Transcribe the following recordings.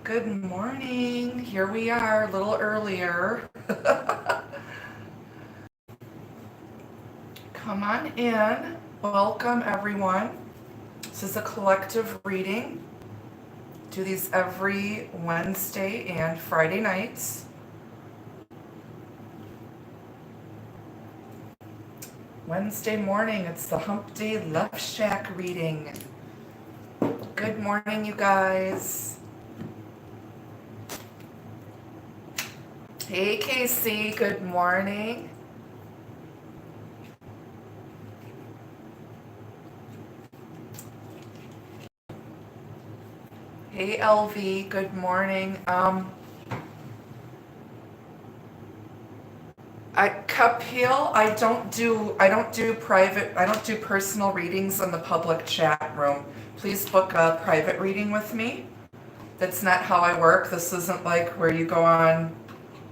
Good morning. Here we are, a little earlier. Come on in. Welcome, everyone. This is a collective reading. Do these every Wednesday and Friday nights. Wednesday morning, it's the Humpday Left Shack reading. Good morning, you guys. Hey, Casey, good morning. Hey, LV, good morning. Cup Heel, I don't do personal readings in the public chat room. Please book a private reading with me. That's not how I work. This isn't like where you go on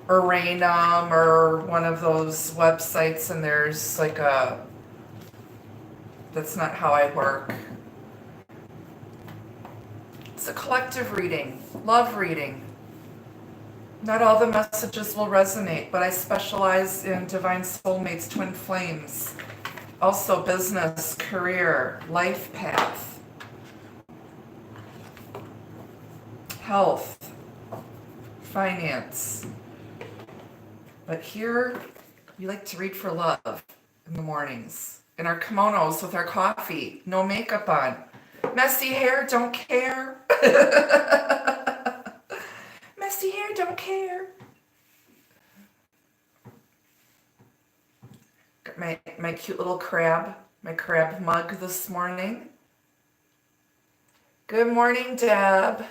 Uranum or one of those websites and there's like that's not how I work. It's a collective reading, love reading. Not all the messages will resonate, but I specialize in divine soulmates, twin flames, also business, career, life path, health, finance. But here, we like to read for love in the mornings. In our kimonos with our coffee, no makeup on. Messy hair, don't care. Messy hair, don't care. Got my cute little crab, my crab mug this morning. Good morning, Deb.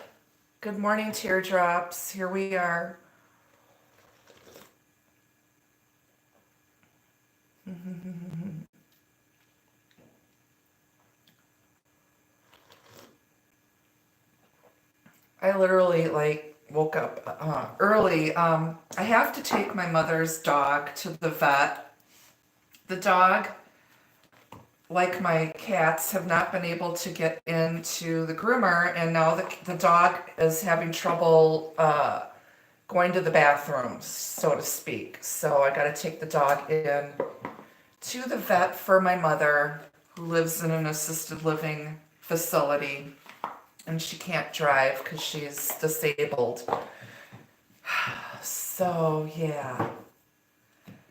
Good morning, Teardrops. Here we are. I literally woke up early. I have to take my mother's dog to the vet. The dog, like my cats, have not been able to get into the groomer, and now the dog is having trouble going to the bathrooms, so to speak. So I got to take the dog in to the vet for my mother, who lives in an assisted living facility. And she can't drive because she's disabled. So, yeah.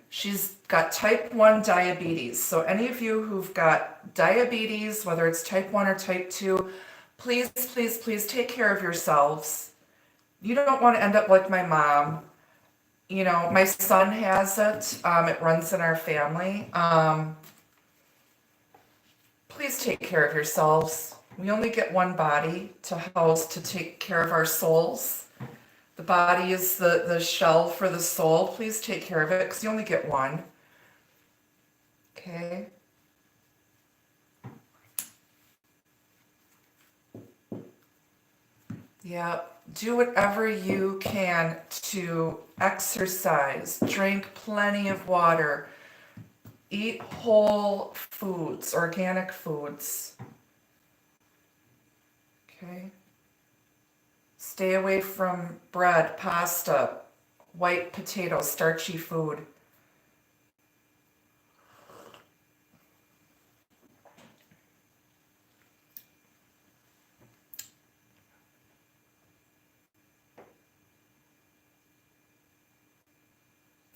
She's got type 1 diabetes. So any of you who've got diabetes, whether it's type 1 or type 2, please, please, please take care of yourselves. You don't want to end up like my mom. You know, my son has it. It runs in our family. Please take care of yourselves. We only get one body to house to take care of our souls. The body is the shell for the soul. Please take care of it because you only get one. Okay. Yeah. Do whatever you can to exercise, drink plenty of water, eat whole foods, organic foods. Okay. Stay away from bread, pasta, white potatoes, starchy food.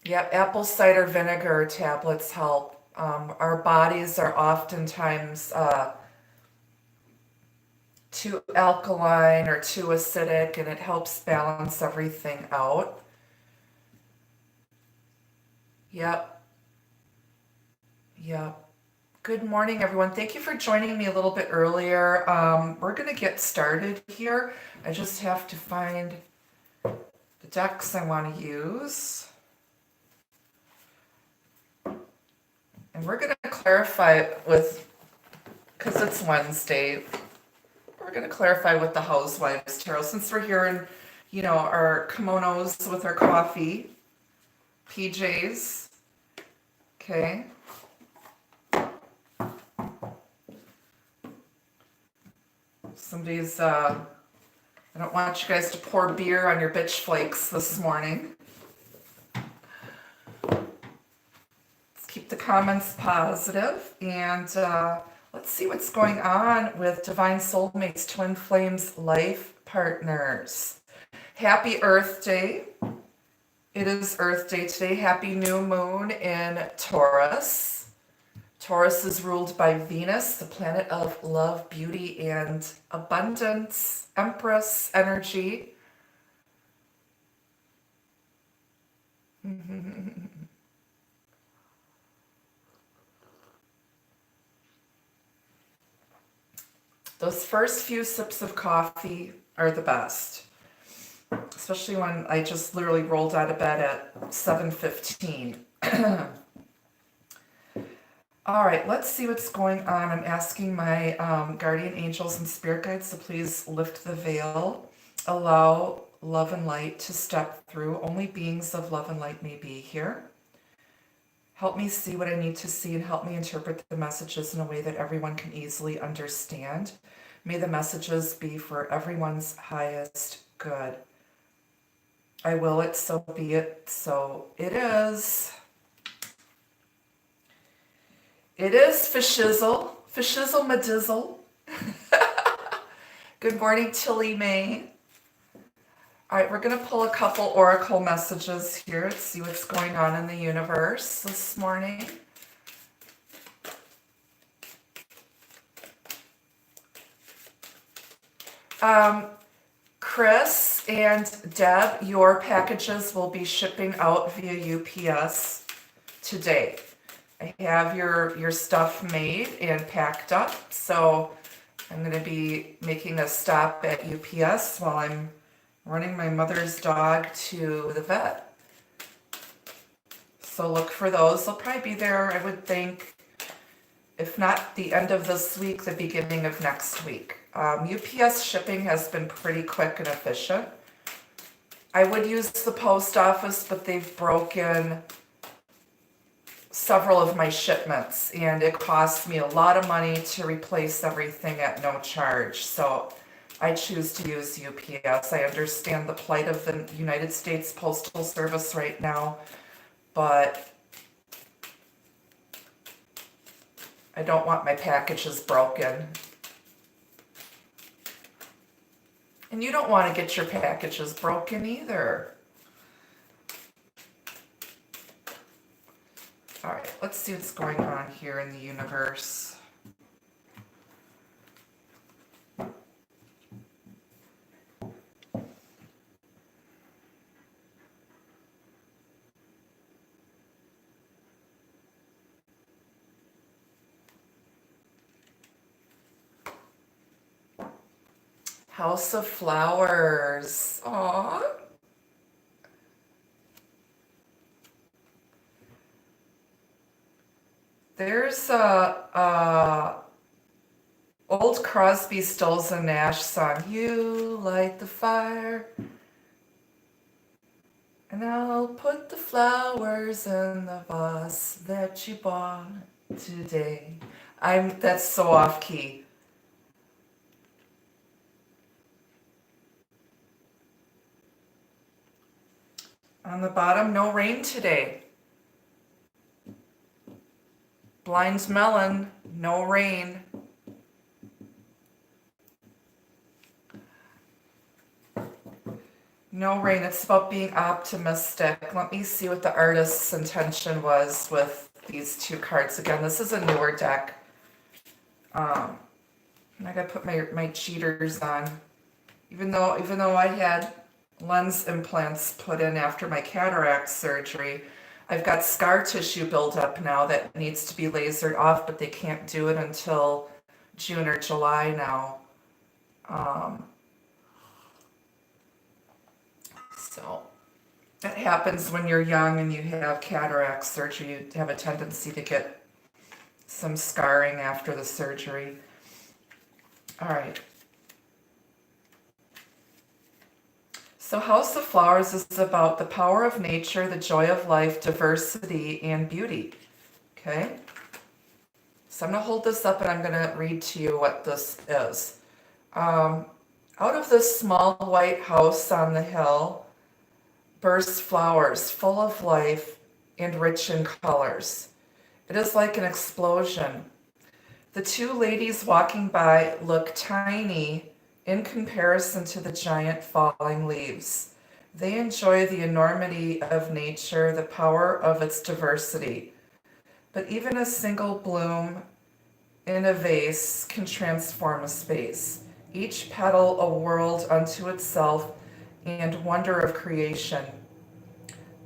Yep, apple cider vinegar tablets help. Our bodies are oftentimes too alkaline or too acidic, and it helps balance everything out. Yep. Good morning, everyone. Thank you for joining me a little bit earlier. We're going to get started here. I just have to find the decks I want to use. And we're going to clarify because it's Wednesday, we're going to clarify with the Housewives Tarot, since we're here in, our kimonos with our coffee, PJs. Okay. Somebody's I don't want you guys to pour beer on your bitch flakes this morning. Let's keep the comments positive, and let's see what's going on with Divine Soulmates, Twin Flames, Life Partners. Happy Earth Day. It is Earth Day today. Happy new moon in Taurus. Taurus is ruled by Venus, the planet of love, beauty, and abundance, Empress energy. Those first few sips of coffee are the best, especially when I just literally rolled out of bed at 7:15. All right, let's see what's going on. I'm asking my guardian angels and spirit guides to please lift the veil, allow love and light to step through. Only beings of love and light may be here. Help me see what I need to see and help me interpret the messages in a way that everyone can easily understand. May the messages be for everyone's highest good. I will it, so be it, so it is. It is Fishizzle, Fishizzle Madizzle. Good morning, Tilly May. All right, we're going to pull a couple oracle messages here to see what's going on in the universe this morning. Chris and Deb, your packages will be shipping out via UPS today. I have your stuff made and packed up, so I'm going to be making a stop at UPS while I'm running my mother's dog to the vet. So look for those. They'll probably be there, I would think, if not the end of this week, the beginning of next week. UPS shipping has been pretty quick and efficient. I would use the post office, but they've broken several of my shipments, and it costs me a lot of money to replace everything at no charge. So I choose to use UPS. I understand the plight of the United States Postal Service right now, but I don't want my packages broken. And you don't want to get your packages broken either. All right, let's see what's going on here in the universe. House of Flowers. Aww. There's a old Crosby, Stills and Nash song. You light the fire, and I'll put the flowers in the vase that you bought today. That's so off key. On the bottom, no rain today. Blind melon, no rain. No rain, it's about being optimistic. Let me see what the artist's intention was with these two cards. Again, this is a newer deck. I gotta put my cheaters on. Even though I had lens implants put in after my cataract surgery, I've got scar tissue buildup now that needs to be lasered off, but they can't do it until June or July now. So that happens when you're young and you have cataract surgery. You have a tendency to get some scarring after the surgery. All right. So House of Flowers is about the power of nature, the joy of life, diversity, and beauty. Okay? So I'm going to hold this up and I'm going to read to you what this is. Out of this small white house on the hill burst flowers full of life and rich in colors. It is like an explosion. The two ladies walking by look tiny in comparison to the giant falling leaves. They enjoy the enormity of nature, the power of its diversity. But even a single bloom in a vase can transform a space. Each petal a world unto itself and wonder of creation.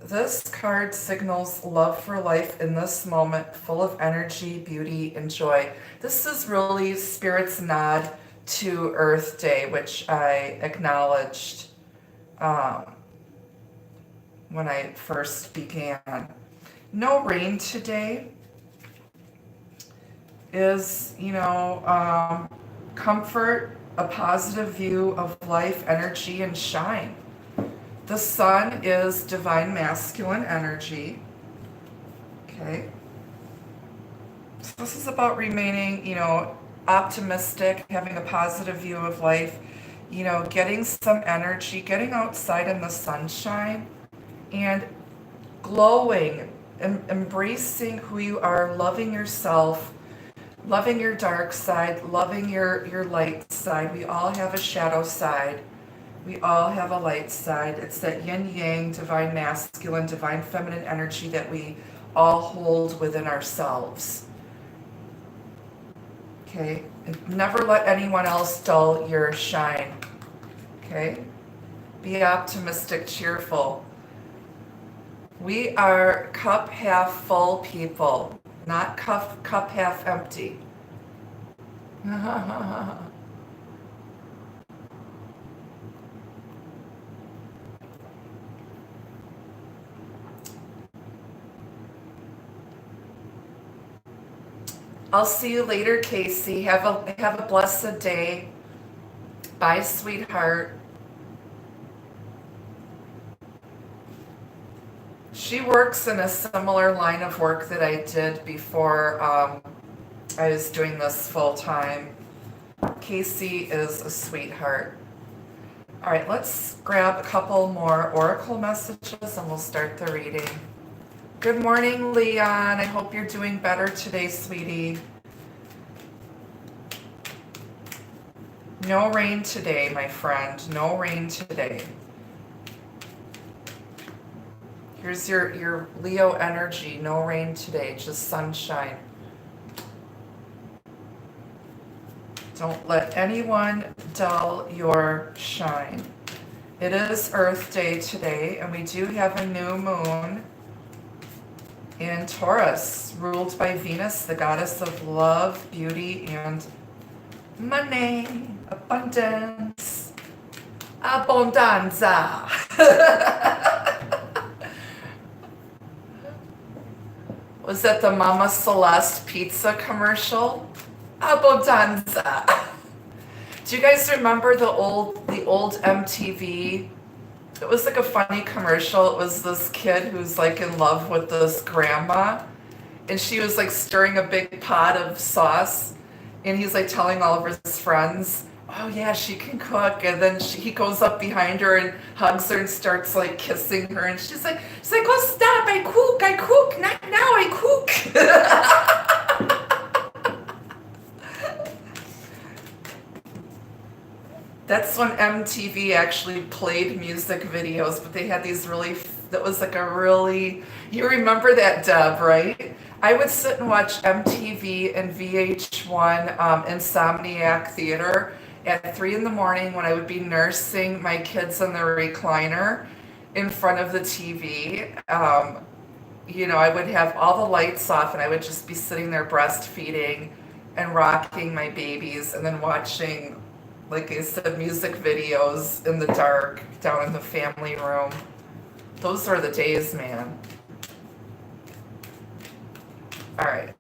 This card signals love for life in this moment, full of energy, beauty, and joy. This is really Spirit's nod to Earth Day, which I acknowledged when I first began. No rain today is, comfort, a positive view of life, energy, and shine. The sun is divine masculine energy. Okay. So this is about remaining, optimistic, having a positive view of life, getting some energy, getting outside in the sunshine and glowing, embracing who you are, loving yourself, loving your dark side, loving your light side. We all have a shadow side. We all have a light side. It's that yin-yang, divine masculine, divine feminine energy that we all hold within ourselves. Okay? And never let anyone else dull your shine. Okay? Be optimistic, cheerful. We are cup half full people, not cup half empty. I'll see you later, Casey. Have a blessed day. Bye, sweetheart. She works in a similar line of work that I did before I was doing this full time. Casey is a sweetheart. All right, let's grab a couple more oracle messages and we'll start the reading. Good morning, Leon. I hope you're doing better today, sweetie. No rain today, my friend. No rain today. Here's your Leo energy. No rain today, just sunshine. Don't let anyone dull your shine. It is Earth Day today, and we do have a new moon in Taurus, ruled by Venus, the goddess of love, beauty, and money, abundance, abundanza. Was that the Mama Celeste pizza commercial? Abundanza. Do you guys remember the old MTV? It was like a funny commercial. It was this kid who's like in love with this grandma, and she was like stirring a big pot of sauce, and he's like telling all of his friends, oh yeah, she can cook. And then he goes up behind her and hugs her and starts like kissing her, and she's like, oh stop, I cook, not now, I cook. That's when MTV actually played music videos, but they had these that was like you remember that, Deb, right? I would sit and watch MTV and VH1 Insomniac Theater at 3 in the morning when I would be nursing my kids in the recliner in front of the TV. I would have all the lights off and I would just be sitting there breastfeeding and rocking my babies and then watching, like I said, music videos in the dark down in the family room. Those are the days, man. All right.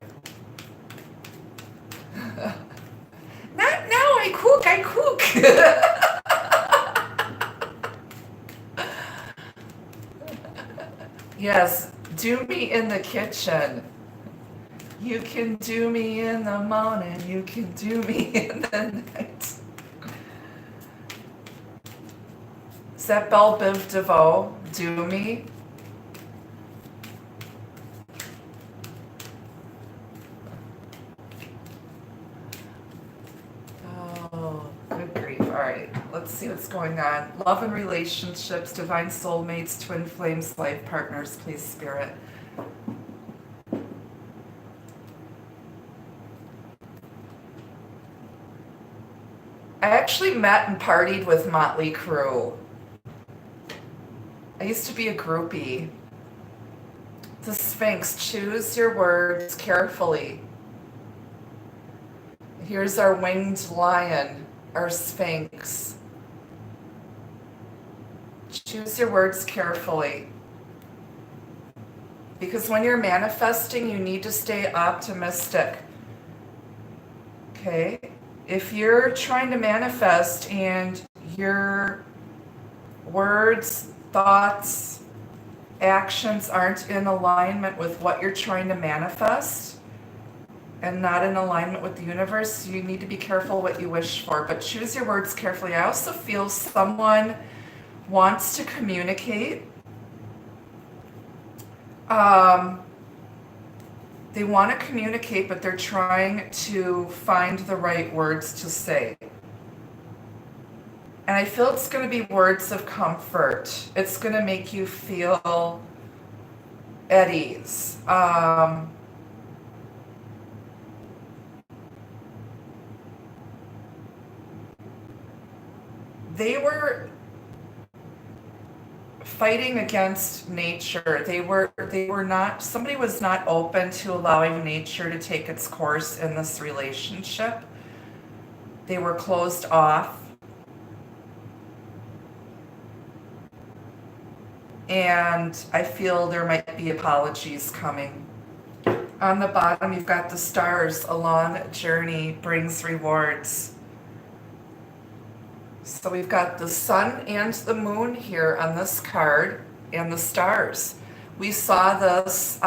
Not now, I cook. Yes, do me in the kitchen. You can do me in the morning, you can do me in the night. that Belle Biv DeVoe, Do Me? Oh, good grief. All right, let's see what's going on. Love and relationships, divine soulmates, twin flames, life partners, please, Spirit. I actually met and partied with Motley Crue. I used to be a groupie. The Sphinx, choose your words carefully. Here's our winged lion, our Sphinx. Choose your words carefully. Because when you're manifesting, you need to stay optimistic. Okay? If you're trying to manifest and your words, thoughts, actions aren't in alignment with what you're trying to manifest and not in alignment with the universe, you need to be careful what you wish for. But choose your words carefully. I also feel someone wants to communicate. They want to communicate, but they're trying to find the right words to say. And I feel it's going to be words of comfort. It's going to make you feel at ease. They were fighting against nature. They were not, somebody was not open to allowing nature to take its course in this relationship. They were closed off. And I feel there might be apologies coming. On the bottom, you've got the stars. A long journey brings rewards. So we've got the sun and the moon here on this card, and the stars. We saw this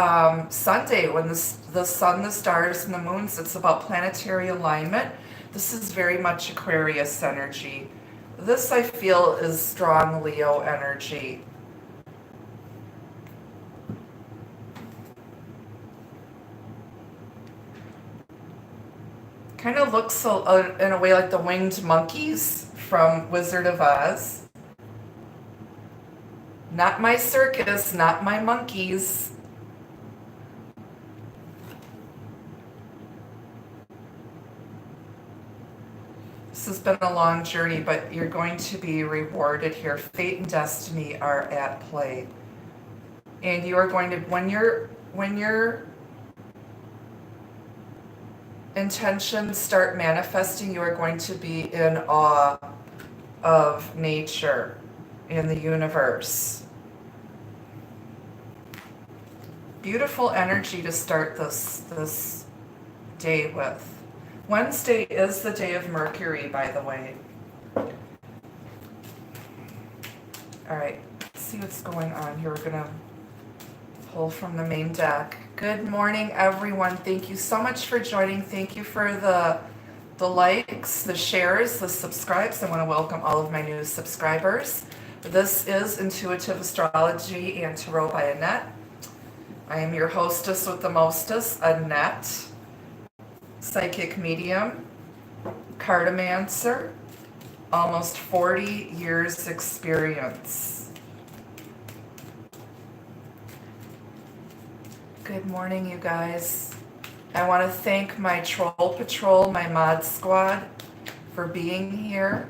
Sunday when the sun, the stars, and the moons, it's about planetary alignment. This is very much Aquarius energy. This, I feel, is strong Leo energy. Kind of looks in a way like the winged monkeys from Wizard of Oz. Not my circus, not my monkeys. This has been a long journey, but you're going to be rewarded here. Fate and destiny are at play. And you are going to, when your intentions start manifesting, you are going to be in awe of nature and the universe. Beautiful energy to start this day with. Wednesday is the day of Mercury, by the way. All right, let's see what's going on here. We're gonna pull from the main deck. Good morning, everyone. Thank you so much for joining. Thank you for the likes, the shares, the subscribes. I want to welcome all of my new subscribers. This is Intuitive Astrology and Tarot by Annette. I am your hostess with the mostest, Annette, psychic medium, cartomancer, almost 40 years experience. Good morning, you guys. I want to thank my Troll Patrol, my mod squad, for being here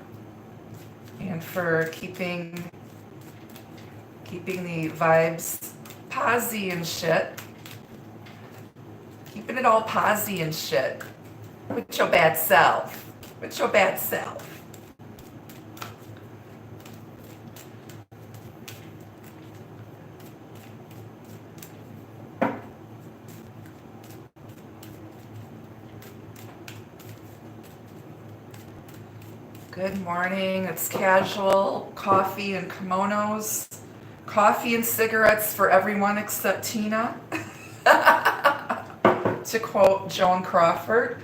and for keeping the vibes posy and shit. Keeping it all posy and shit. With your bad self. With your bad self. Good morning. It's casual coffee and kimonos. Coffee and cigarettes for everyone except Tina. To quote Joan Crawford.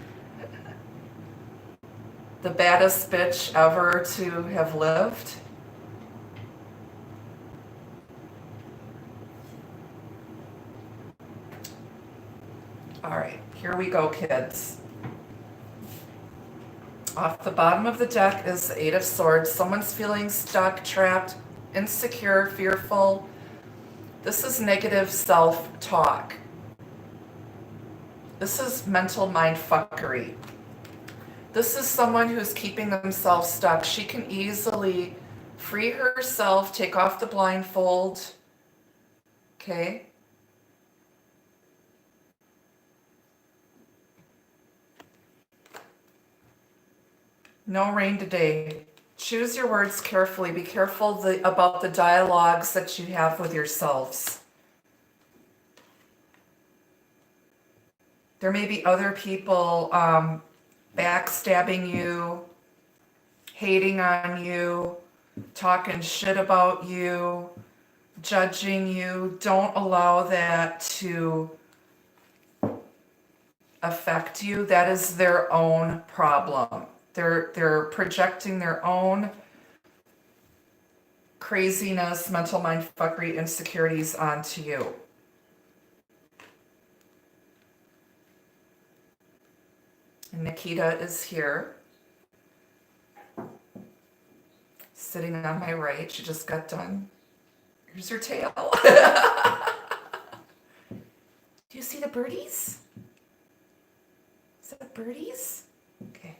The baddest bitch ever to have lived. All right, here we go, kids. Off the bottom of the deck is the Eight of Swords. Someone's feeling stuck, trapped, insecure, fearful. This is negative self-talk. This is mental mind fuckery. This is someone who's keeping themselves stuck. She can easily free herself, take off the blindfold. Okay? No rain today. Choose your words carefully. Be careful about the dialogues that you have with yourselves. There may be other people backstabbing you, hating on you, talking shit about you, judging you. Don't allow that to affect you. That is their own problem. They're projecting their own craziness, mental mind fuckery, insecurities onto you. And Nikita is here, sitting on my right. She just got done. Here's her tail. Do you see the birdies? Is that birdies? Okay.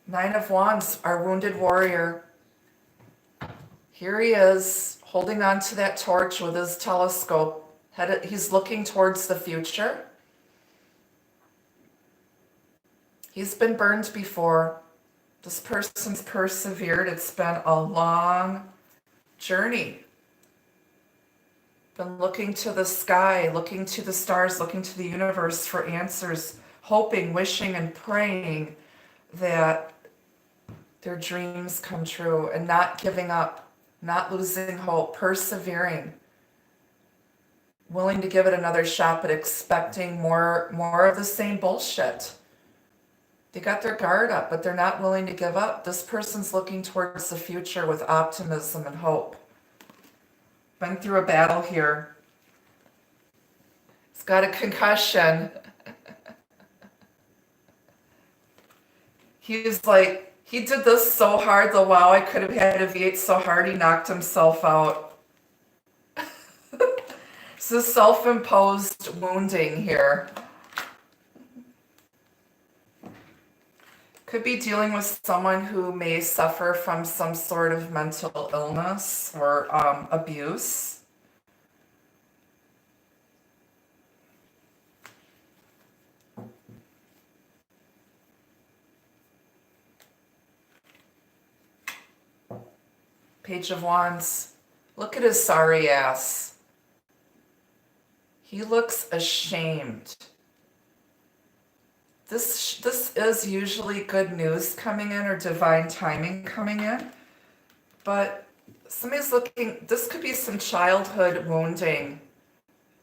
Nine of Wands, our wounded warrior. Here he is, holding on to that torch with his telescope. He's looking towards the future. He's been burned before. This person's persevered. It's been a long journey. Been looking to the sky, looking to the stars, looking to the universe for answers, hoping, wishing, and praying that their dreams come true, and not giving up, not losing hope, persevering, willing to give it another shot, but expecting more of the same bullshit. They got their guard up, but they're not willing to give up. This person's looking towards the future with optimism and hope. Been through a battle here. He's got a concussion. He's like, he did this so hard, the wow, I could have had a V8 so hard he knocked himself out. It's a self-imposed wounding here. Could be dealing with someone who may suffer from some sort of mental illness or abuse. Page of Wands. Look at his sorry ass. He looks ashamed. This is usually good news coming in or divine timing coming in. But somebody's looking, this could be some childhood wounding,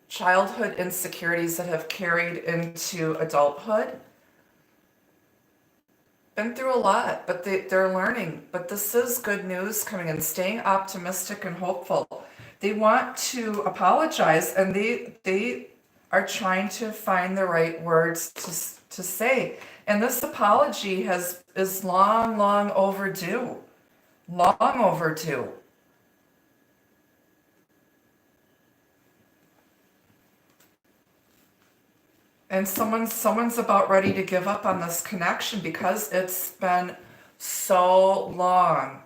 childhood insecurities that have carried into adulthood. Been through a lot, but they're learning. But this is good news coming in, staying optimistic and hopeful. They want to apologize, and they are trying to find the right words to say. And this apology is long overdue. Long overdue. And someone's about ready to give up on this connection because it's been so long.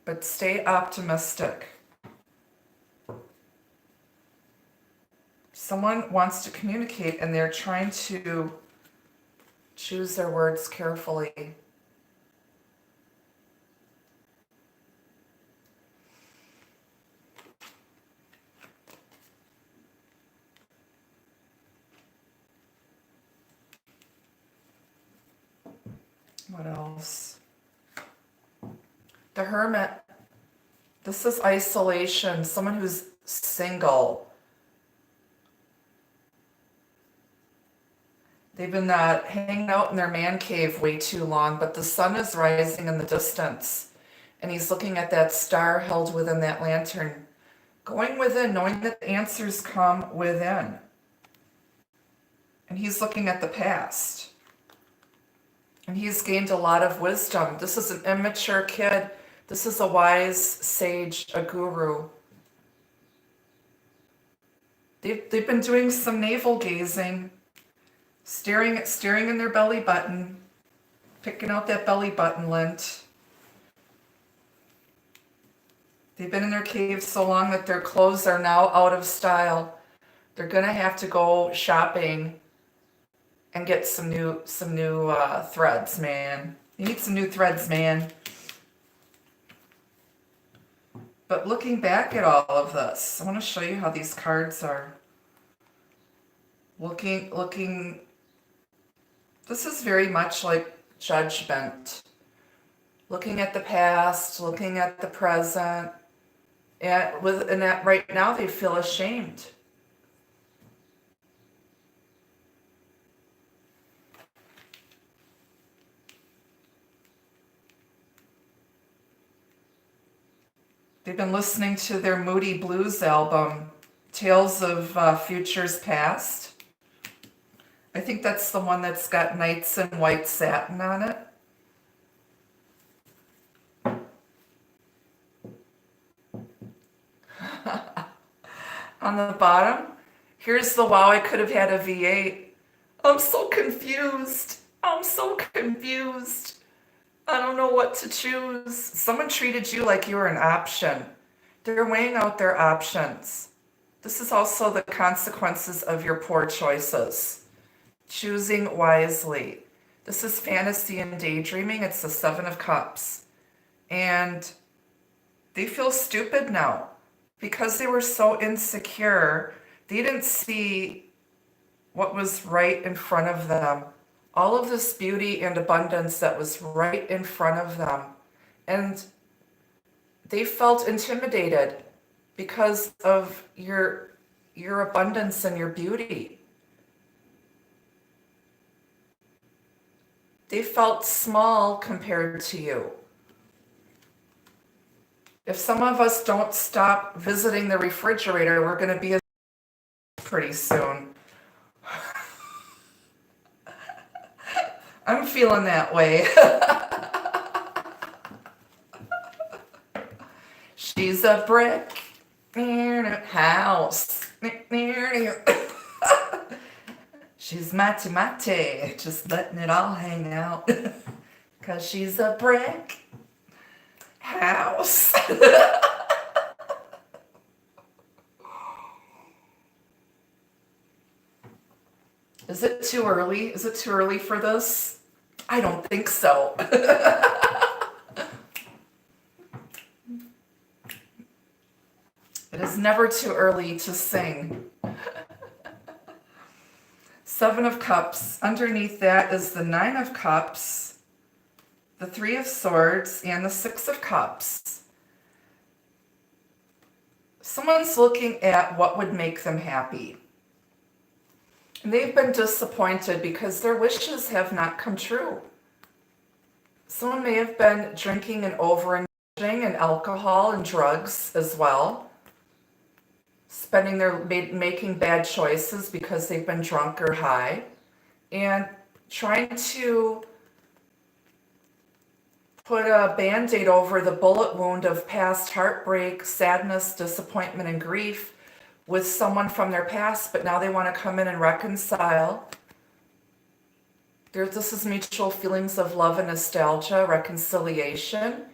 But stay optimistic. Someone wants to communicate and they're trying to choose their words carefully. What else? The Hermit. This is isolation. Someone who's single. They've been hanging out in their man cave way too long, but the sun is rising in the distance. And he's looking at that star held within that lantern. Going within, knowing that the answers come within. And he's looking at the past. And he's gained a lot of wisdom. This is an immature kid. This is a wise sage, a guru. They've been doing some navel gazing, staring in their belly button, picking out that belly button lint. They've been in their cave so long that their clothes are now out of style. They're gonna have to go shopping and get some new threads, man. You need some new threads, man. But looking back at all of this, I want to show you how these cards are. Looking. This is very much like judgment. Looking at the past, looking at the present, and that right now they feel ashamed. They've been listening to their Moody Blues album, Tales of Futures Past. I think that's the one that's got knights in white satin on it. On the bottom, here's the wow, I could have had a V8. I'm so confused. I'm so confused. I don't know what to choose. Someone treated you like you were an option. They're weighing out their options. This is also the consequences of your poor choices. Choosing wisely. This is fantasy and daydreaming. It's the Seven of Cups. And they feel stupid now. Because they were so insecure, they didn't see what was right in front of them. All of this beauty and abundance that was right in front of them. And they felt intimidated because of your abundance and your beauty. They felt small compared to you. If some of us don't stop visiting the refrigerator, we're going to be pretty soon. I'm feeling that way. She's a brick house. She's mate, just letting it all hang out. 'Cause she's a brick house. Is it too early? Is it too early for this? I don't think so. It is never too early to sing. Seven of Cups. Underneath that is the Nine of Cups, the Three of Swords, and the Six of Cups. Someone's looking at what would make them happy. And they've been disappointed because their wishes have not come true. Someone may have been drinking and overindulging in alcohol and drugs as well. Making bad choices because they've been drunk or high. And trying to put a Band-Aid over the bullet wound of past heartbreak, sadness, disappointment, and grief with someone from their past, but now they want to come in and reconcile. This is mutual feelings of love and nostalgia, reconciliation.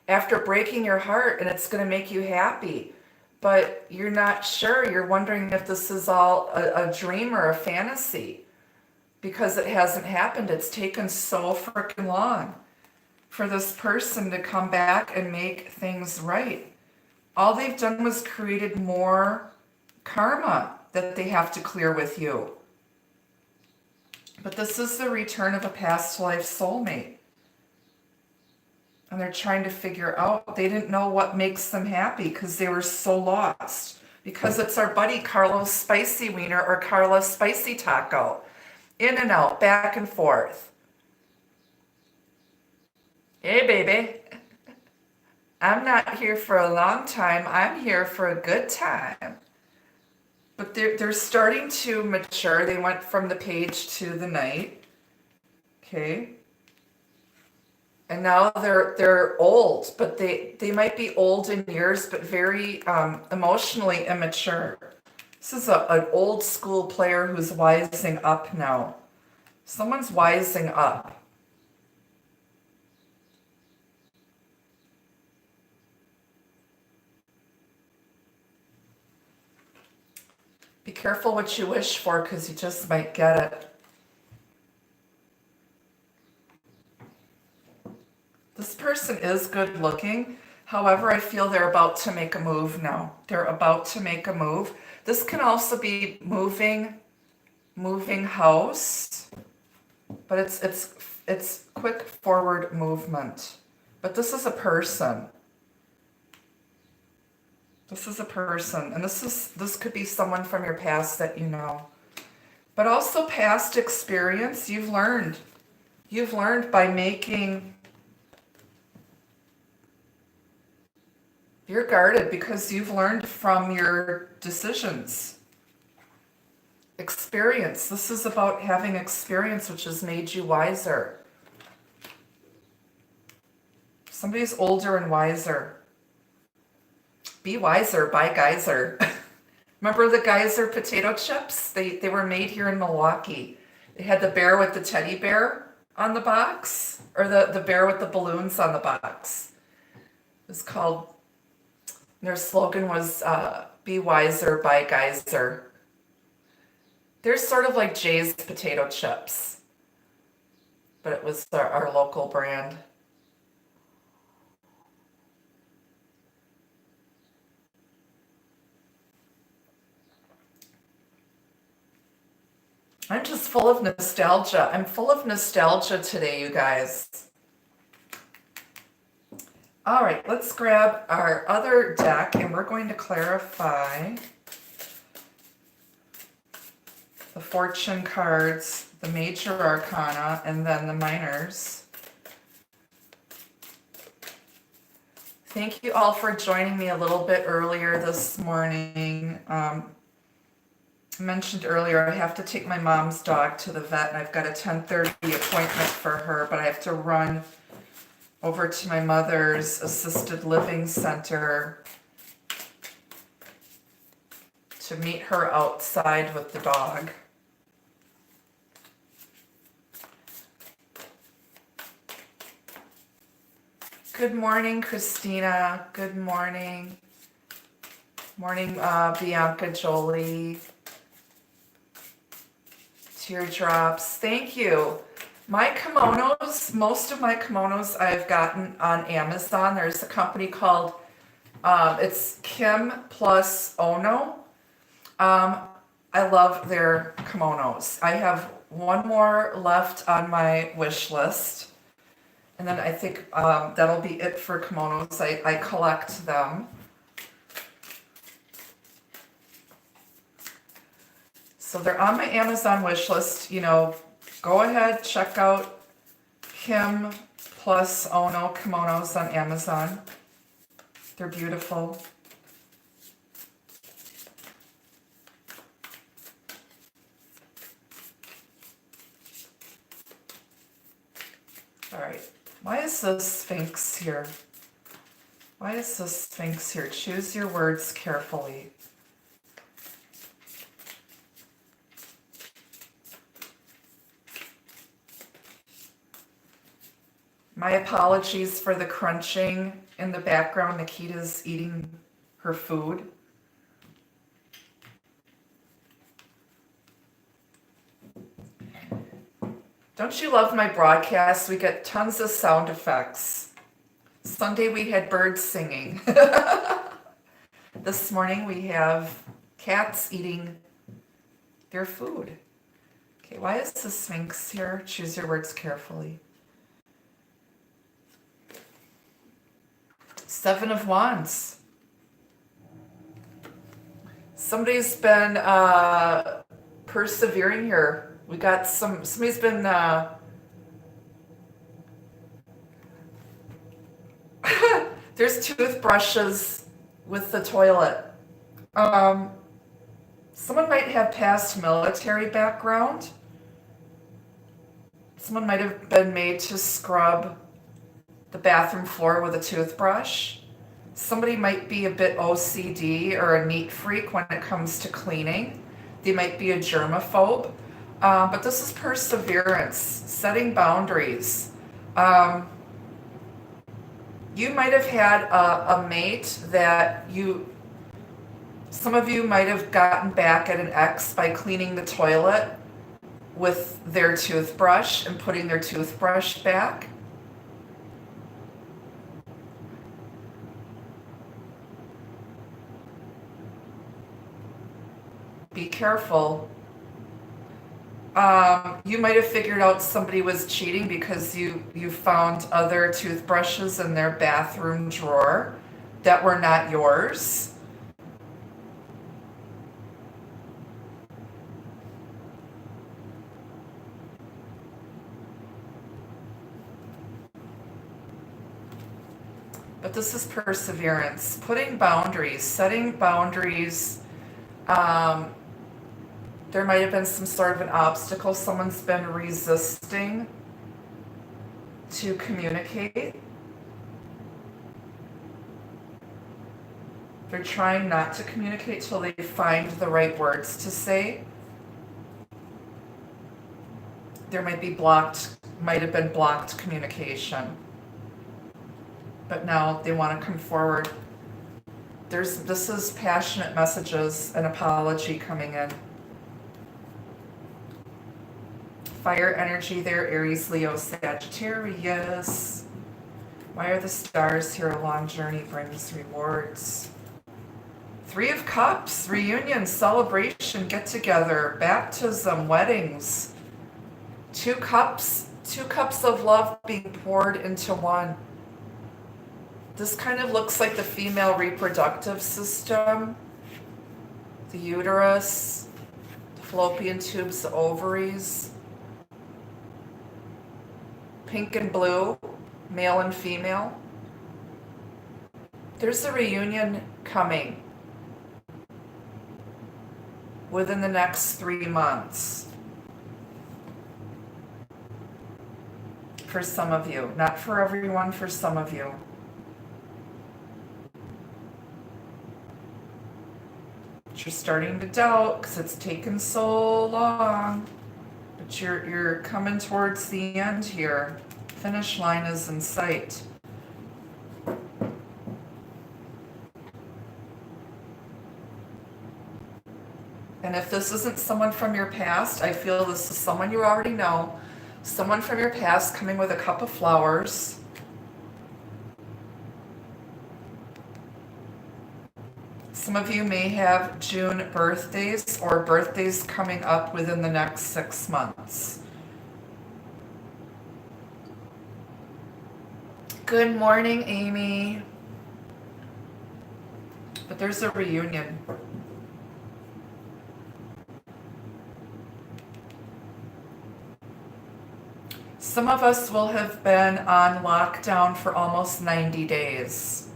After breaking your heart, and it's going to make you happy, but you're not sure. You're wondering if this is all a dream or a fantasy because it hasn't happened. It's taken so freaking long for this person to come back and make things right. All they've done was created more karma that they have to clear with you. But this is the return of a past life soulmate. And they're trying to figure out, they didn't know what makes them happy because they were so lost. Because it's our buddy Carlos Spicy Wiener or Carlos Spicy Taco. In and out, back and forth. Hey, baby. I'm not here for a long time. I'm here for a good time. But they're starting to mature. They went from the page to the knight. Okay. And now they're old, but they might be old in years, but very emotionally immature. This is an old school player who's wising up now. Someone's wising up. Be careful what you wish for, because you just might get it. This person is good looking. However, I feel they're about to make a move now. They're about to make a move. This can also be moving house, but it's quick forward movement. But this is a person. This is a person, and this could be someone from your past that you know. But also past experience, you've learned. You've learned by making. You're guarded because you've learned from your decisions. Experience. This is about having experience, which has made you wiser. Somebody's older and wiser. Be wiser, buy geyser. Remember the geyser potato chips? They were made here in Milwaukee. They had the bear with the teddy bear on the box, or the bear with the balloons on the box. It was called, their slogan was, be wiser, buy geyser. They're sort of like Jay's potato chips, but it was our local brand. I'm just full of nostalgia. I'm full of nostalgia today, you guys. All right, let's grab our other deck and we're going to clarify the fortune cards, the major arcana, and then the minors. Thank you all for joining me a little bit earlier this morning. I mentioned earlier I have to take my mom's dog to the vet, and I've got a 10:30 appointment for her, but I have to run over to my mother's assisted living center to meet her outside with the dog. Good morning, Christina. Good morning. Morning, Bianca Jolie. Teardrops. Thank you. My kimonos, most of my kimonos I've gotten on Amazon. There's a company called, it's Kim plus Ono. I love their kimonos. I have one more left on my wish list. And then I think that'll be it for kimonos. I collect them. So they're on my Amazon wish list. You know, go ahead, check out Kim plus Ono kimonos on Amazon. They're beautiful. All right. Why is this Sphinx here? Why is this Sphinx here? Choose your words carefully. My apologies for the crunching in the background. Nikita's eating her food. Don't you love my broadcasts? We get tons of sound effects. Sunday we had birds singing. This morning we have cats eating their food. Okay, why is the Sphinx here? Choose your words carefully. Seven of Wands. Somebody's been persevering here. We got somebody's been There's toothbrushes with the toilet. Someone might have past military background. Someone might have been made to scrub the bathroom floor with a toothbrush. Somebody might be a bit OCD or a neat freak when it comes to cleaning. They might be a germaphobe. But this is perseverance, setting boundaries. You might have had a mate that some of you might have gotten back at an ex by cleaning the toilet with their toothbrush and putting their toothbrush back. Be careful. You might have figured out somebody was cheating because you found other toothbrushes in their bathroom drawer that were not yours. But this is perseverance, putting boundaries, setting boundaries. There might have been some sort of an obstacle. Someone's been resisting to communicate. They're trying not to communicate till they find the right words to say. There might have been blocked communication. But now they want to come forward. This is passionate messages, an apology coming in. Fire energy there, Aries, Leo, Sagittarius. Why are the stars here? A long journey brings rewards. 3 of Cups, reunion, celebration, get together, baptism, weddings. 2 cups of love being poured into one. This kind of looks like the female reproductive system, the uterus, the fallopian tubes, the ovaries. Pink and blue, male and female. There's a reunion coming within the next 3 months. For some of you, not for everyone, for some of you. But you're starting to doubt because it's taken so long. But you're coming towards the end here. Finish line is in sight. And if this isn't someone from your past, I feel this is someone you already know. Someone from your past coming with a cup of flowers. Some of you may have June birthdays or birthdays coming up within the next 6 months. Good morning, Amy. But there's a reunion. Some of us will have been on lockdown for almost 90 days.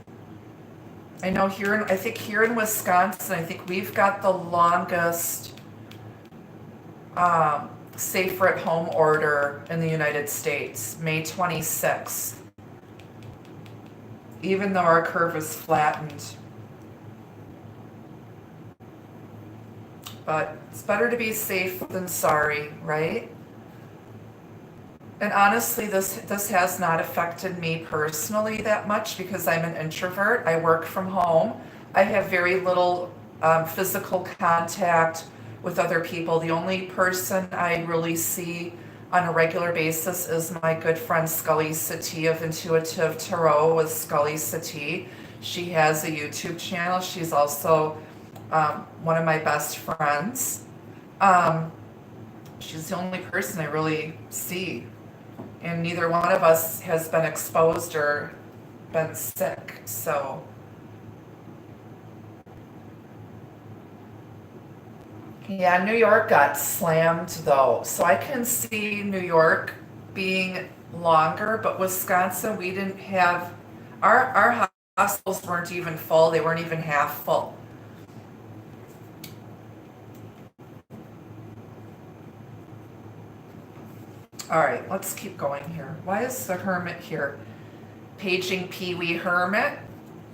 I know here in Wisconsin, I think we've got the longest safer at home order in the United States, May 26th. Even though our curve is flattened. But it's better to be safe than sorry, right? And honestly, this has not affected me personally that much because I'm an introvert. I work from home. I have very little physical contact with other people. The only person I really see on a regular basis is my good friend Scully Satie of Intuitive Tarot with Scully Satie. She has a YouTube channel. She's also one of my best friends. She's the only person I really see. And neither one of us has been exposed or been sick, so. Yeah, New York got slammed though. So I can see New York being longer, but Wisconsin, we didn't have, our fossils weren't even full. They weren't even half full. All right, let's keep going here. Why is the Hermit here? Paging Pee-wee Hermit,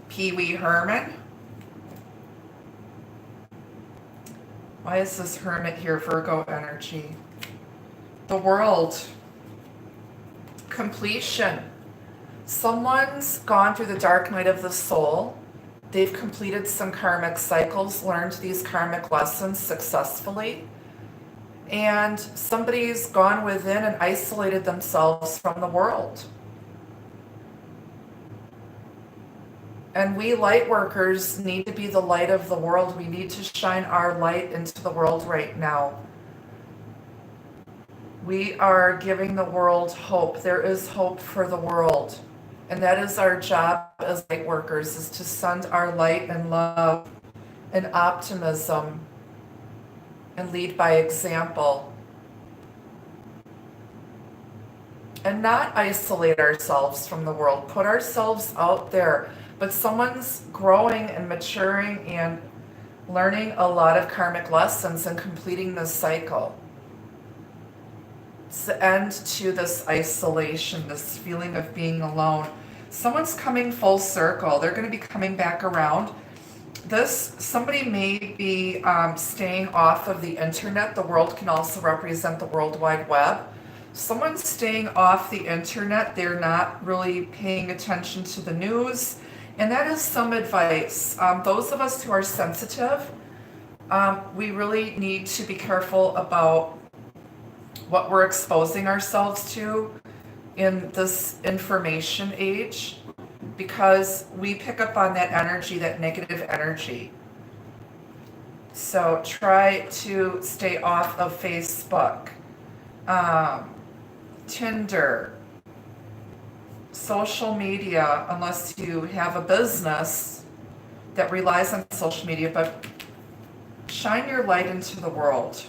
Pee-wee Herman. Why is this Hermit here? Virgo energy. The World. Completion. Someone's gone through the dark night of the soul. They've completed some karmic cycles, learned these karmic lessons successfully. And somebody's gone within and isolated themselves from the world. And we light workers need to be the light of the world. We need to shine our light into the world right now. We are giving the world hope. There is hope for the world. And that is our job as light workers, is to send our light and love and optimism and lead by example. And not isolate ourselves from the world. Put ourselves out there. But someone's growing and maturing and learning a lot of karmic lessons and completing this cycle. It's the end to this isolation, this feeling of being alone. Someone's coming full circle. They're going to be coming back around. Somebody may be staying off of the internet. The world can also represent the World Wide Web. Someone's staying off the internet. They're not really paying attention to the news. And that is some advice. Those of us who are sensitive, we really need to be careful about what we're exposing ourselves to in this information age, because we pick up on that energy, that negative energy. So try to stay off of Facebook, Tinder, social media, unless you have a business that relies on social media, but shine your light into the world.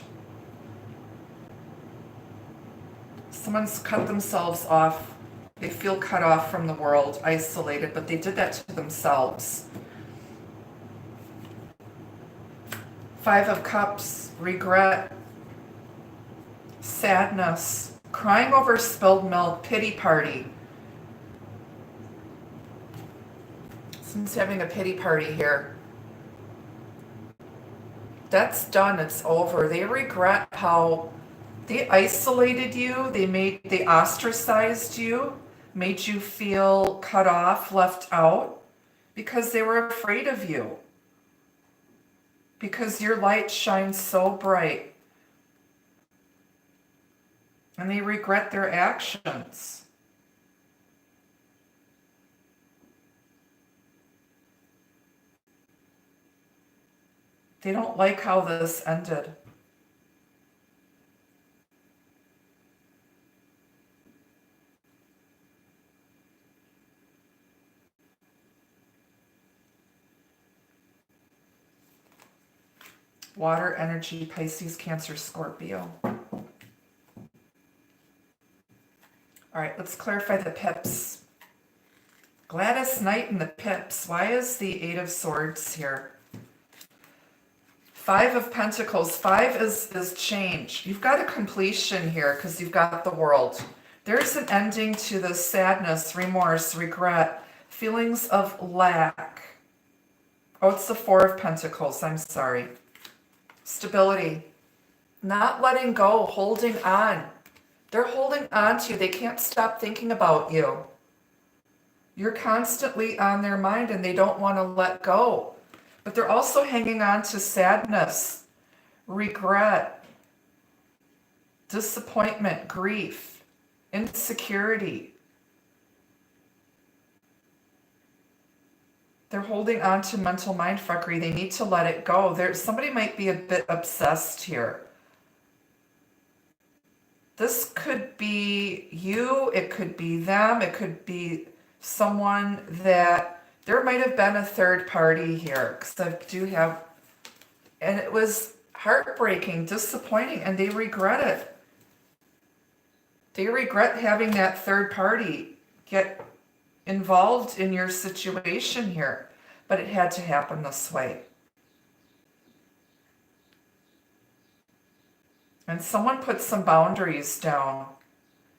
Someone's cut themselves off. They feel cut off from the world, isolated, but they did that to themselves. Five of Cups, regret, sadness, crying over spilled milk, pity party. Someone's having a pity party here. That's done, it's over. They regret how they isolated you, they ostracized you, made you feel cut off, left out, because they were afraid of you. Because your light shines so bright. And they regret their actions. They don't like how this ended. Water energy, Pisces, Cancer, Scorpio. All right, let's clarify the pips. Gladys Knight and the pips. Why is the Eight of Swords here? Five of Pentacles. Five is change. You've got a completion here because you've got the World. There's an ending to the sadness, remorse, regret, feelings of lack. Oh, it's the Four of Pentacles. I'm sorry. Stability. Not letting go, holding on. They're holding on to you. They can't stop thinking about you. You're constantly on their mind and they don't want to let go. But they're also hanging on to sadness, regret, disappointment, grief, insecurity. They're holding on to mental mindfuckery. They need to let it go. Somebody might be a bit obsessed here. This could be you, it could be them, it could be someone that, there might have been a third party here, because I do have, and it was heartbreaking, disappointing, and they regret it. They regret having that third party get involved in your situation here, but it had to happen this way. And someone put some boundaries down.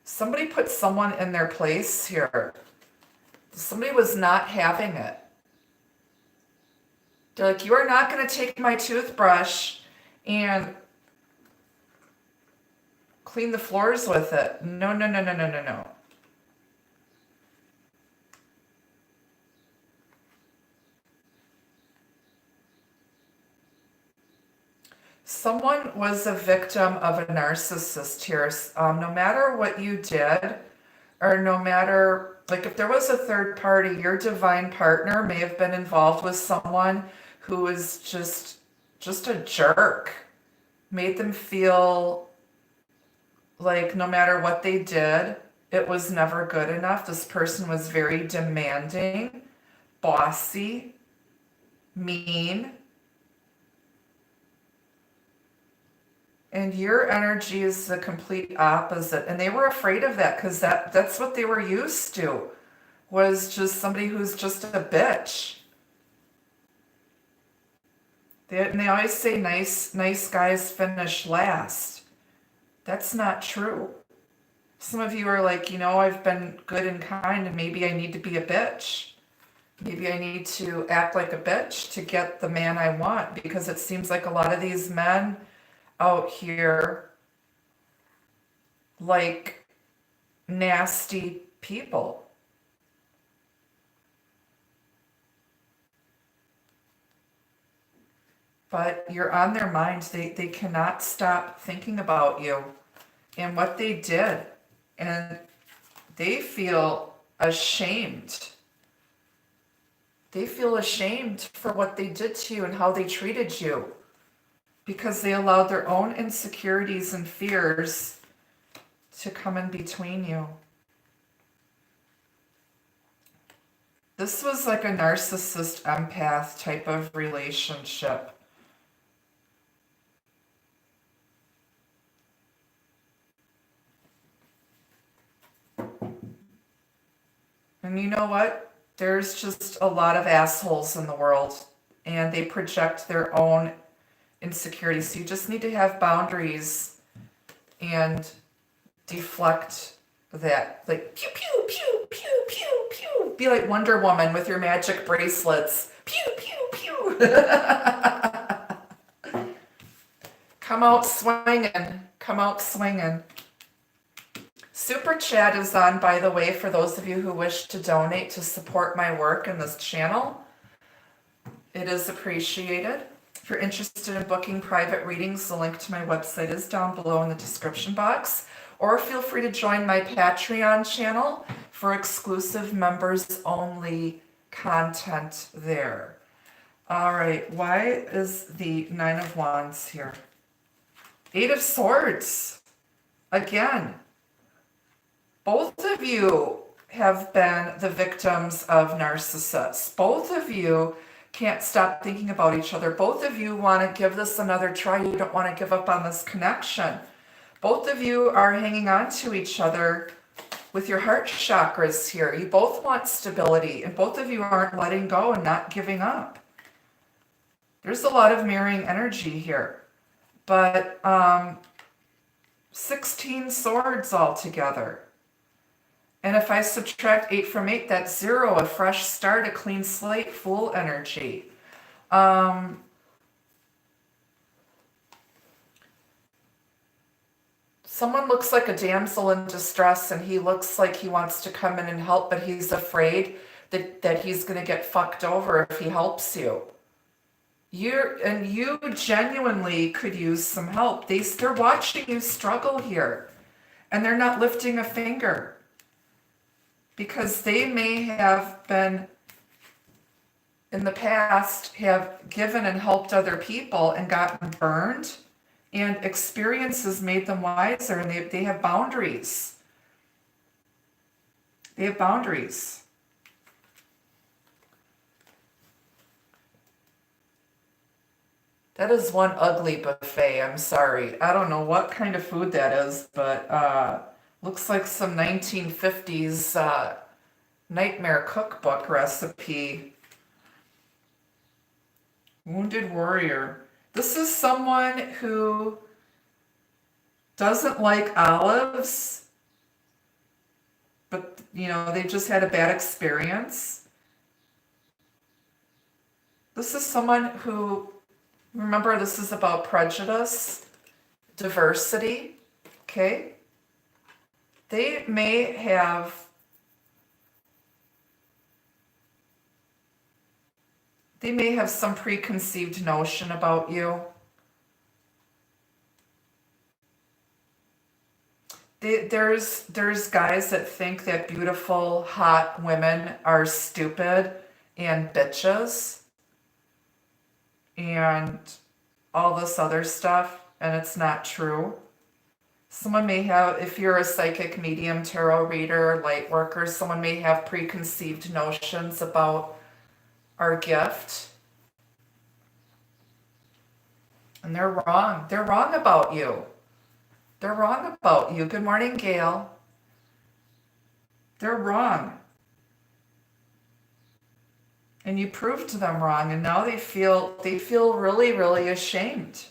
Somebody put someone in their place here. Somebody was not having it. They're like, you are not going to take my toothbrush and clean the floors with it. No, no, no, no, no, no, no. Someone was a victim of a narcissist here. No matter what you did, or no matter, like if there was a third party, your divine partner may have been involved with someone who was just a jerk, made them feel like no matter what they did, it was never good enough. This person was very demanding, bossy, mean. And your energy is the complete opposite. And they were afraid of that because that's what they were used to, was just somebody who's just a bitch. And they always say nice guys finish last. That's not true. Some of you are like, I've been good and kind and maybe I need to be a bitch. Maybe I need to act like a bitch to get the man I want, because it seems like a lot of these men out here like nasty people. But you're on their minds. They cannot stop thinking about you and what they did. And they feel ashamed. They feel ashamed for what they did to you and how they treated you, because they allowed their own insecurities and fears to come in between you. This was like a narcissist empath type of relationship. And you know what? There's just a lot of assholes in the world, and they project their own insecurities. So you just need to have boundaries and deflect that. Like, pew, pew, pew, pew, pew, pew. Be like Wonder Woman with your magic bracelets. Pew, pew, pew. Come out swinging. Come out swinging. Super Chat is on, by the way, for those of you who wish to donate to support my work in this channel. It is appreciated. If you're interested in booking private readings, the link to my website is down below in the description box. Or feel free to join my Patreon channel for exclusive members-only content there. All right, why is the Nine of Wands here? Eight of Swords. Again, both of you have been the victims of narcissists. Both of you can't stop thinking about each other. Both of you want to give this another try. You don't want to give up on this connection. Both of you are hanging on to each other with your heart chakras here. You both want stability, and both of you aren't letting go and not giving up. There's a lot of mirroring energy here, but 16 swords altogether. And if I subtract 8 from 8, that's 0, a fresh start, a clean slate, Fool energy. Someone looks like a damsel in distress, and he looks like he wants to come in and help, but he's afraid that he's going to get fucked over if he helps you. You genuinely could use some help. They're watching you struggle here, and they're not lifting a finger, because they may have been, in the past, have given and helped other people and gotten burned, and experiences made them wiser, and they have boundaries. They have boundaries. That is one ugly buffet. I'm sorry. I don't know what kind of food that is, but looks like some 1950s nightmare cookbook recipe. Wounded warrior. This is someone who doesn't like olives, but they just had a bad experience. This is someone who, remember, this is about prejudice, diversity, okay? They may have some preconceived notion about you. There's guys that think that beautiful, hot women are stupid and bitches and all this other stuff, and it's not true. Someone may have, if you're a psychic medium, tarot reader, light worker, someone may have preconceived notions about our gift. And they're wrong. They're wrong about you. They're wrong about you. Good morning, Gail. They're wrong. And you proved them wrong, and now they feel really, really ashamed.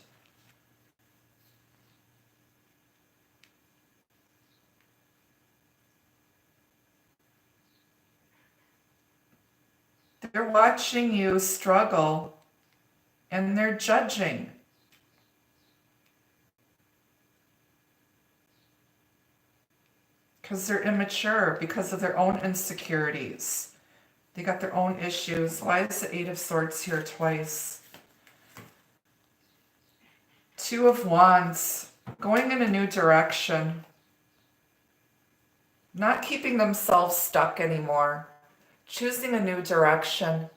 They're watching you struggle, and they're judging. Because they're immature, because of their own insecurities. They got their own issues. Why is the Eight of Swords here twice? Two of Wands, going in a new direction. Not keeping themselves stuck anymore. Choosing a new direction.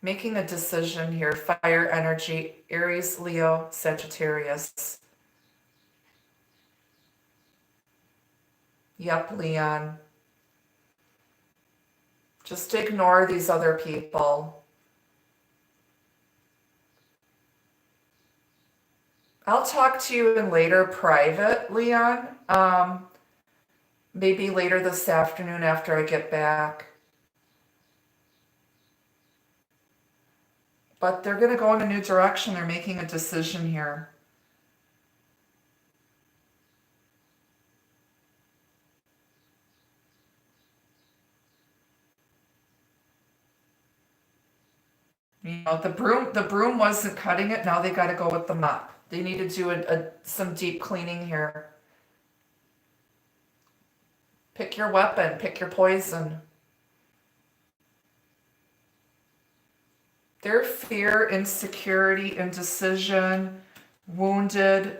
Making a decision here. Fire energy, Aries, Leo, Sagittarius. Yep, Leon. Just ignore these other people. I'll talk to you in later private, Leon. Maybe later this afternoon after I get back. But they're going to go in a new direction. They're making a decision here. The broom wasn't cutting it. Now they got to go with the mop. They need to do some deep cleaning here. Pick your weapon. Pick your poison. Their fear, insecurity, indecision, woundedness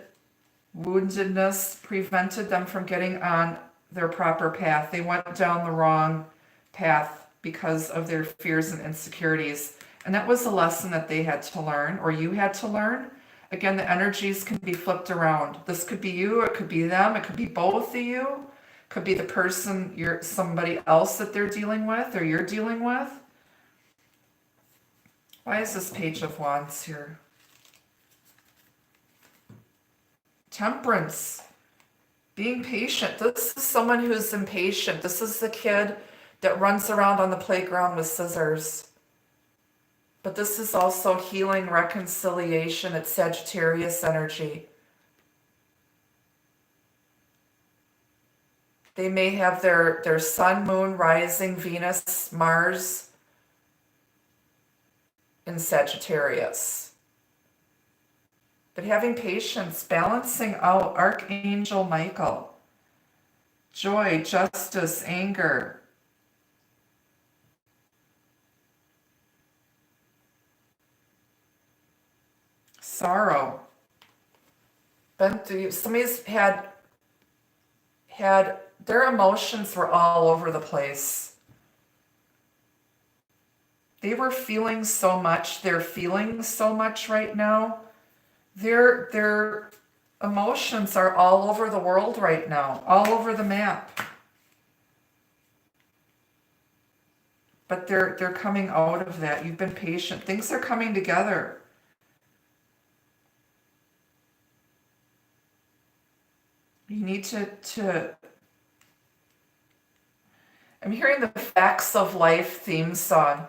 prevented them from getting on their proper path. They went down the wrong path because of their fears and insecurities. And that was a lesson that they had to learn, or you had to learn. Again, the energies can be flipped around. This could be you, it could be them, it could be both of you. It could be the person, somebody else that they're dealing with or you're dealing with. Why is this Page of Wands here? Temperance. Being patient. This is someone who's impatient. This is the kid that runs around on the playground with scissors. But this is also healing, reconciliation. It's Sagittarius energy. They may have their sun, moon, rising, Venus, Mars in Sagittarius. But having patience, balancing out Archangel Michael. Joy, justice, anger. Sorrow. Been through, somebody's had their emotions were all over the place. They were feeling so much. They're feeling so much right now. Their emotions are all over the world right now, all over the map. But they're coming out of that. You've been patient. Things are coming together. You need to I'm hearing the Facts of Life theme song.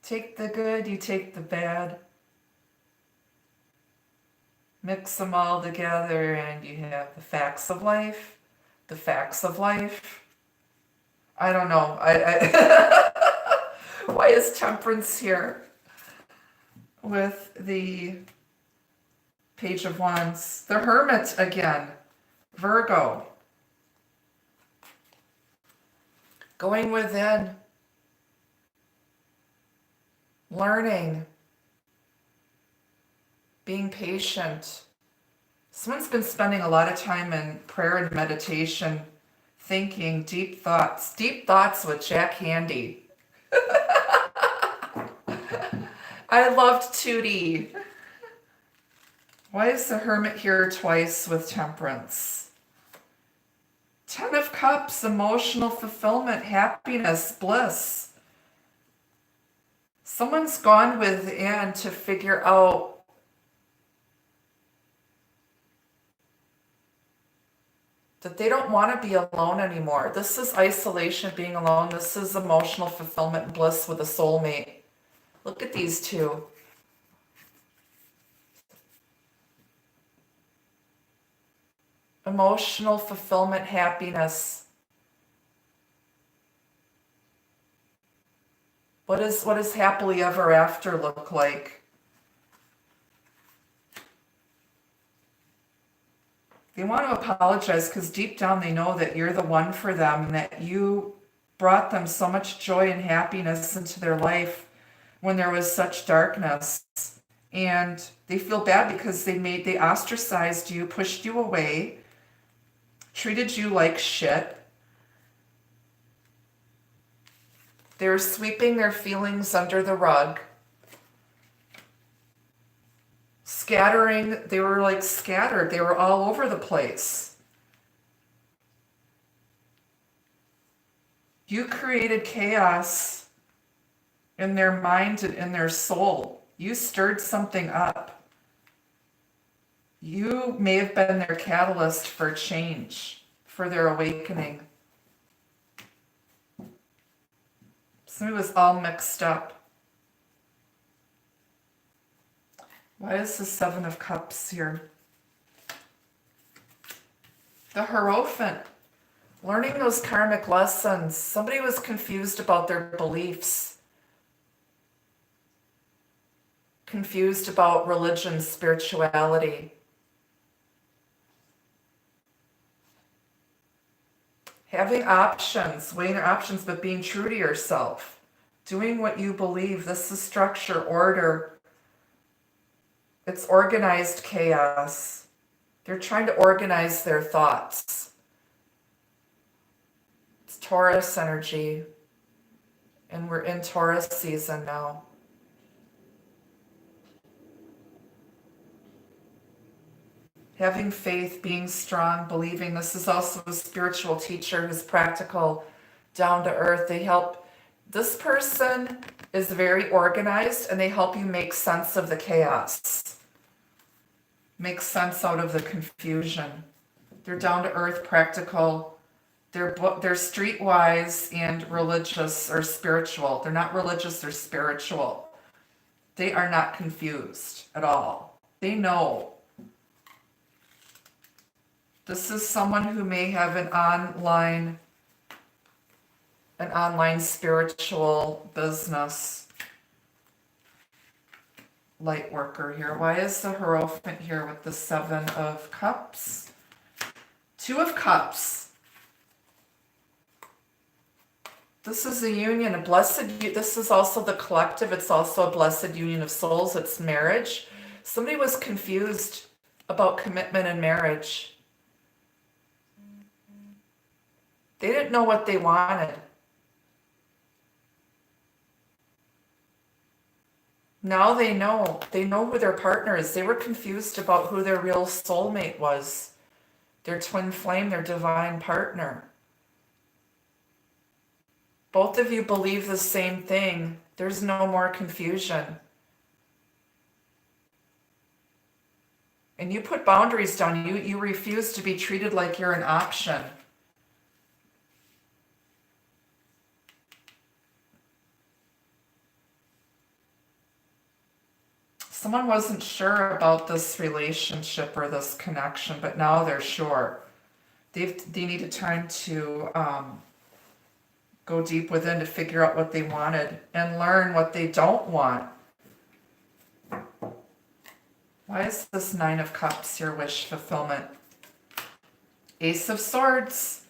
Take the good, you take the bad. Mix them all together and you have the facts of life. The facts of life. I don't know. Why is Temperance here with the Page of Wands? The Hermit again. Virgo. Going within. Learning. Being patient. Someone's been spending a lot of time in prayer and meditation, thinking deep thoughts with Jack Handy. I loved 2D. Why is the Hermit here twice with Temperance? 10 of Cups, emotional fulfillment, happiness, bliss. Someone's gone within to figure out that they don't want to be alone anymore. This is isolation, being alone. This is emotional fulfillment and bliss with a soulmate. Look at these two. Emotional fulfillment, happiness. What does happily ever after look like? They want to apologize because deep down they know that you're the one for them and that you brought them so much joy and happiness into their life when there was such darkness. And they feel bad because they ostracized you, pushed you away, treated you like shit. They were sweeping their feelings under the rug. Scattering, they were like scattered. They were all over the place. You created chaos in their mind and in their soul. You stirred something up. You may have been their catalyst for change, for their awakening. Somebody was all mixed up. Why is the 7 of Cups here? The Hierophant. Learning those karmic lessons. Somebody was confused about their beliefs. Confused about religion, spirituality. Having options, weighing your options, but being true to yourself. Doing what you believe. This is structure, order. It's organized chaos. They're trying to organize their thoughts. It's Taurus energy. And we're in Taurus season now. Having faith, being strong, believing. This is also a spiritual teacher who's practical, down to earth. They help. This person is very organized and they help you make sense of the chaos. Make sense out of the confusion. They're down to earth, practical. They're streetwise and religious or spiritual. They're not religious, they're spiritual. They are not confused at all. They know. This is someone who may have an online spiritual business. Light worker here. Why is the Hierophant here with the 7 of Cups? 2 of Cups. This is a union, a blessed. This is also the collective. It's also a blessed union of souls. It's marriage. Somebody was confused about commitment and marriage. They didn't know what they wanted. Now they know. They know who their partner is. They were confused about who their real soulmate was. Their twin flame, their divine partner. Both of you believe the same thing. There's no more confusion. And you put boundaries down. You refuse to be treated like you're an option. Someone wasn't sure about this relationship or this connection, but now they're sure. They needed time to go deep within to figure out what they wanted and learn what they don't want. Why is this Nine of Cups your wish fulfillment? Ace of Swords.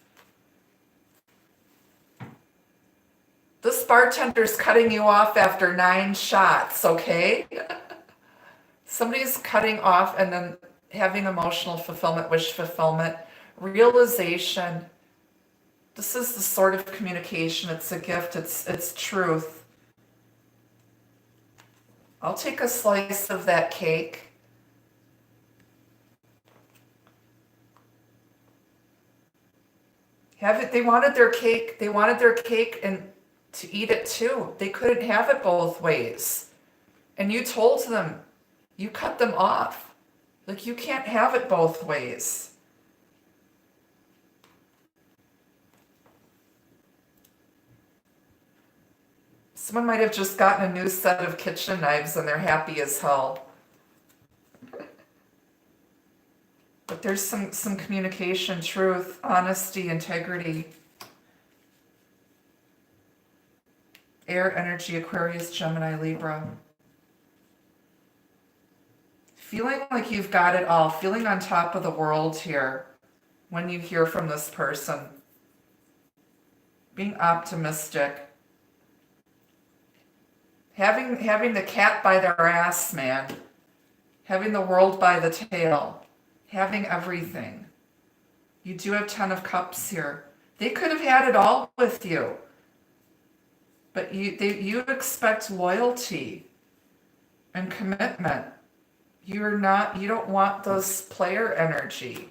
This bartender's cutting you off after 9 shots, okay? Somebody's cutting off and then having emotional fulfillment, wish fulfillment, realization. This is the sort of communication. It's a gift. It's truth. I'll take a slice of that cake. Have it. They wanted their cake. They wanted their cake and to eat it too. They couldn't have it both ways. And you told them, you cut them off. Like, you can't have it both ways. Someone might have just gotten a new set of kitchen knives and they're happy as hell. But there's some communication, truth, honesty, integrity. Air energy, Aquarius, Gemini, Libra. Feeling like you've got it all, feeling on top of the world here when you hear from this person. Being optimistic. Having the cat by their ass, man. Having the world by the tail. Having everything. You do have 10 of Cups here. They could have had it all with you. But you expect loyalty and commitment. You don't want this player energy.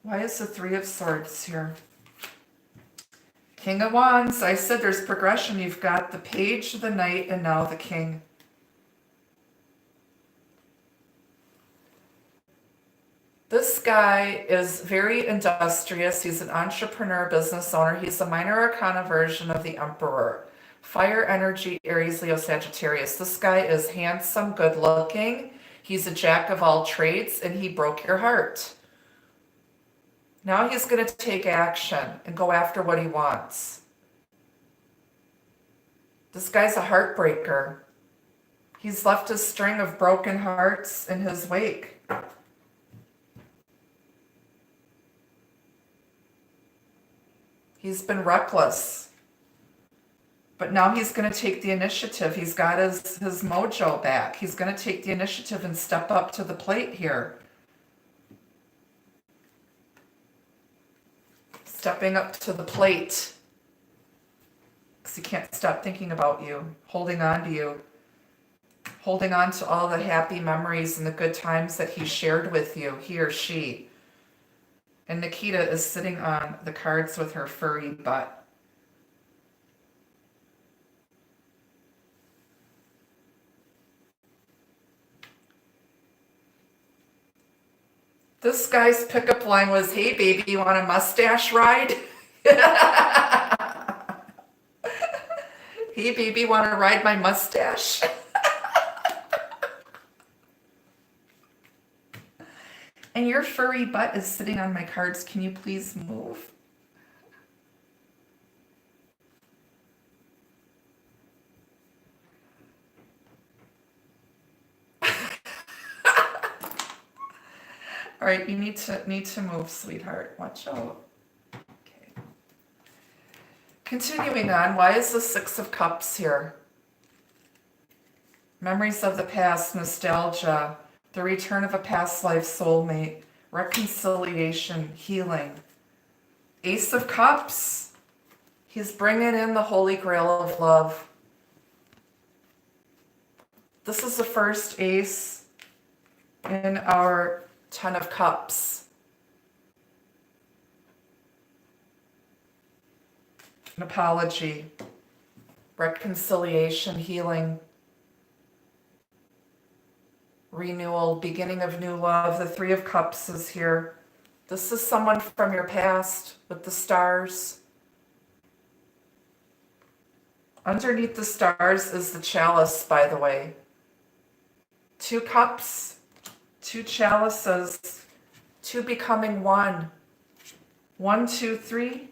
Why is the 3 of Swords here? King of Wands. I said there's progression. You've got the Page, the Knight, and now the King. This guy is very industrious. He's an entrepreneur, business owner. He's a minor arcana version of the Emperor. Fire energy, Aries, Leo, Sagittarius. This guy is handsome, good looking. He's a jack of all trades, and he broke your heart. Now he's going to take action and go after what he wants. This guy's a heartbreaker. He's left a string of broken hearts in his wake. He's been reckless. But now he's going to take the initiative. He's got his mojo back. He's going to take the initiative and step up to the plate here. Stepping up to the plate. Because he can't stop thinking about you, holding on to you, holding on to all the happy memories and the good times that he shared with you, he or she. And Nikita is sitting on the cards with her furry butt. This guy's pickup line was, "Hey baby, you want a mustache ride?" "Hey baby, want to ride my mustache?" And your furry butt is sitting on my cards. Can you please move? All right, you need to move, sweetheart. Watch out. Okay. Continuing on, why is the 6 of Cups here? Memories of the past, nostalgia, the return of a past life soulmate, reconciliation, healing. Ace of Cups. He's bringing in the Holy Grail of love. This is the first ace in our 10 of Cups. An apology, reconciliation, healing, renewal, beginning of new love. The 3 of Cups is here. This is someone from your past with the stars. Underneath the stars is the chalice, by the way. 2 cups, 2 chalices, 2 becoming 1. 1, 2, 3.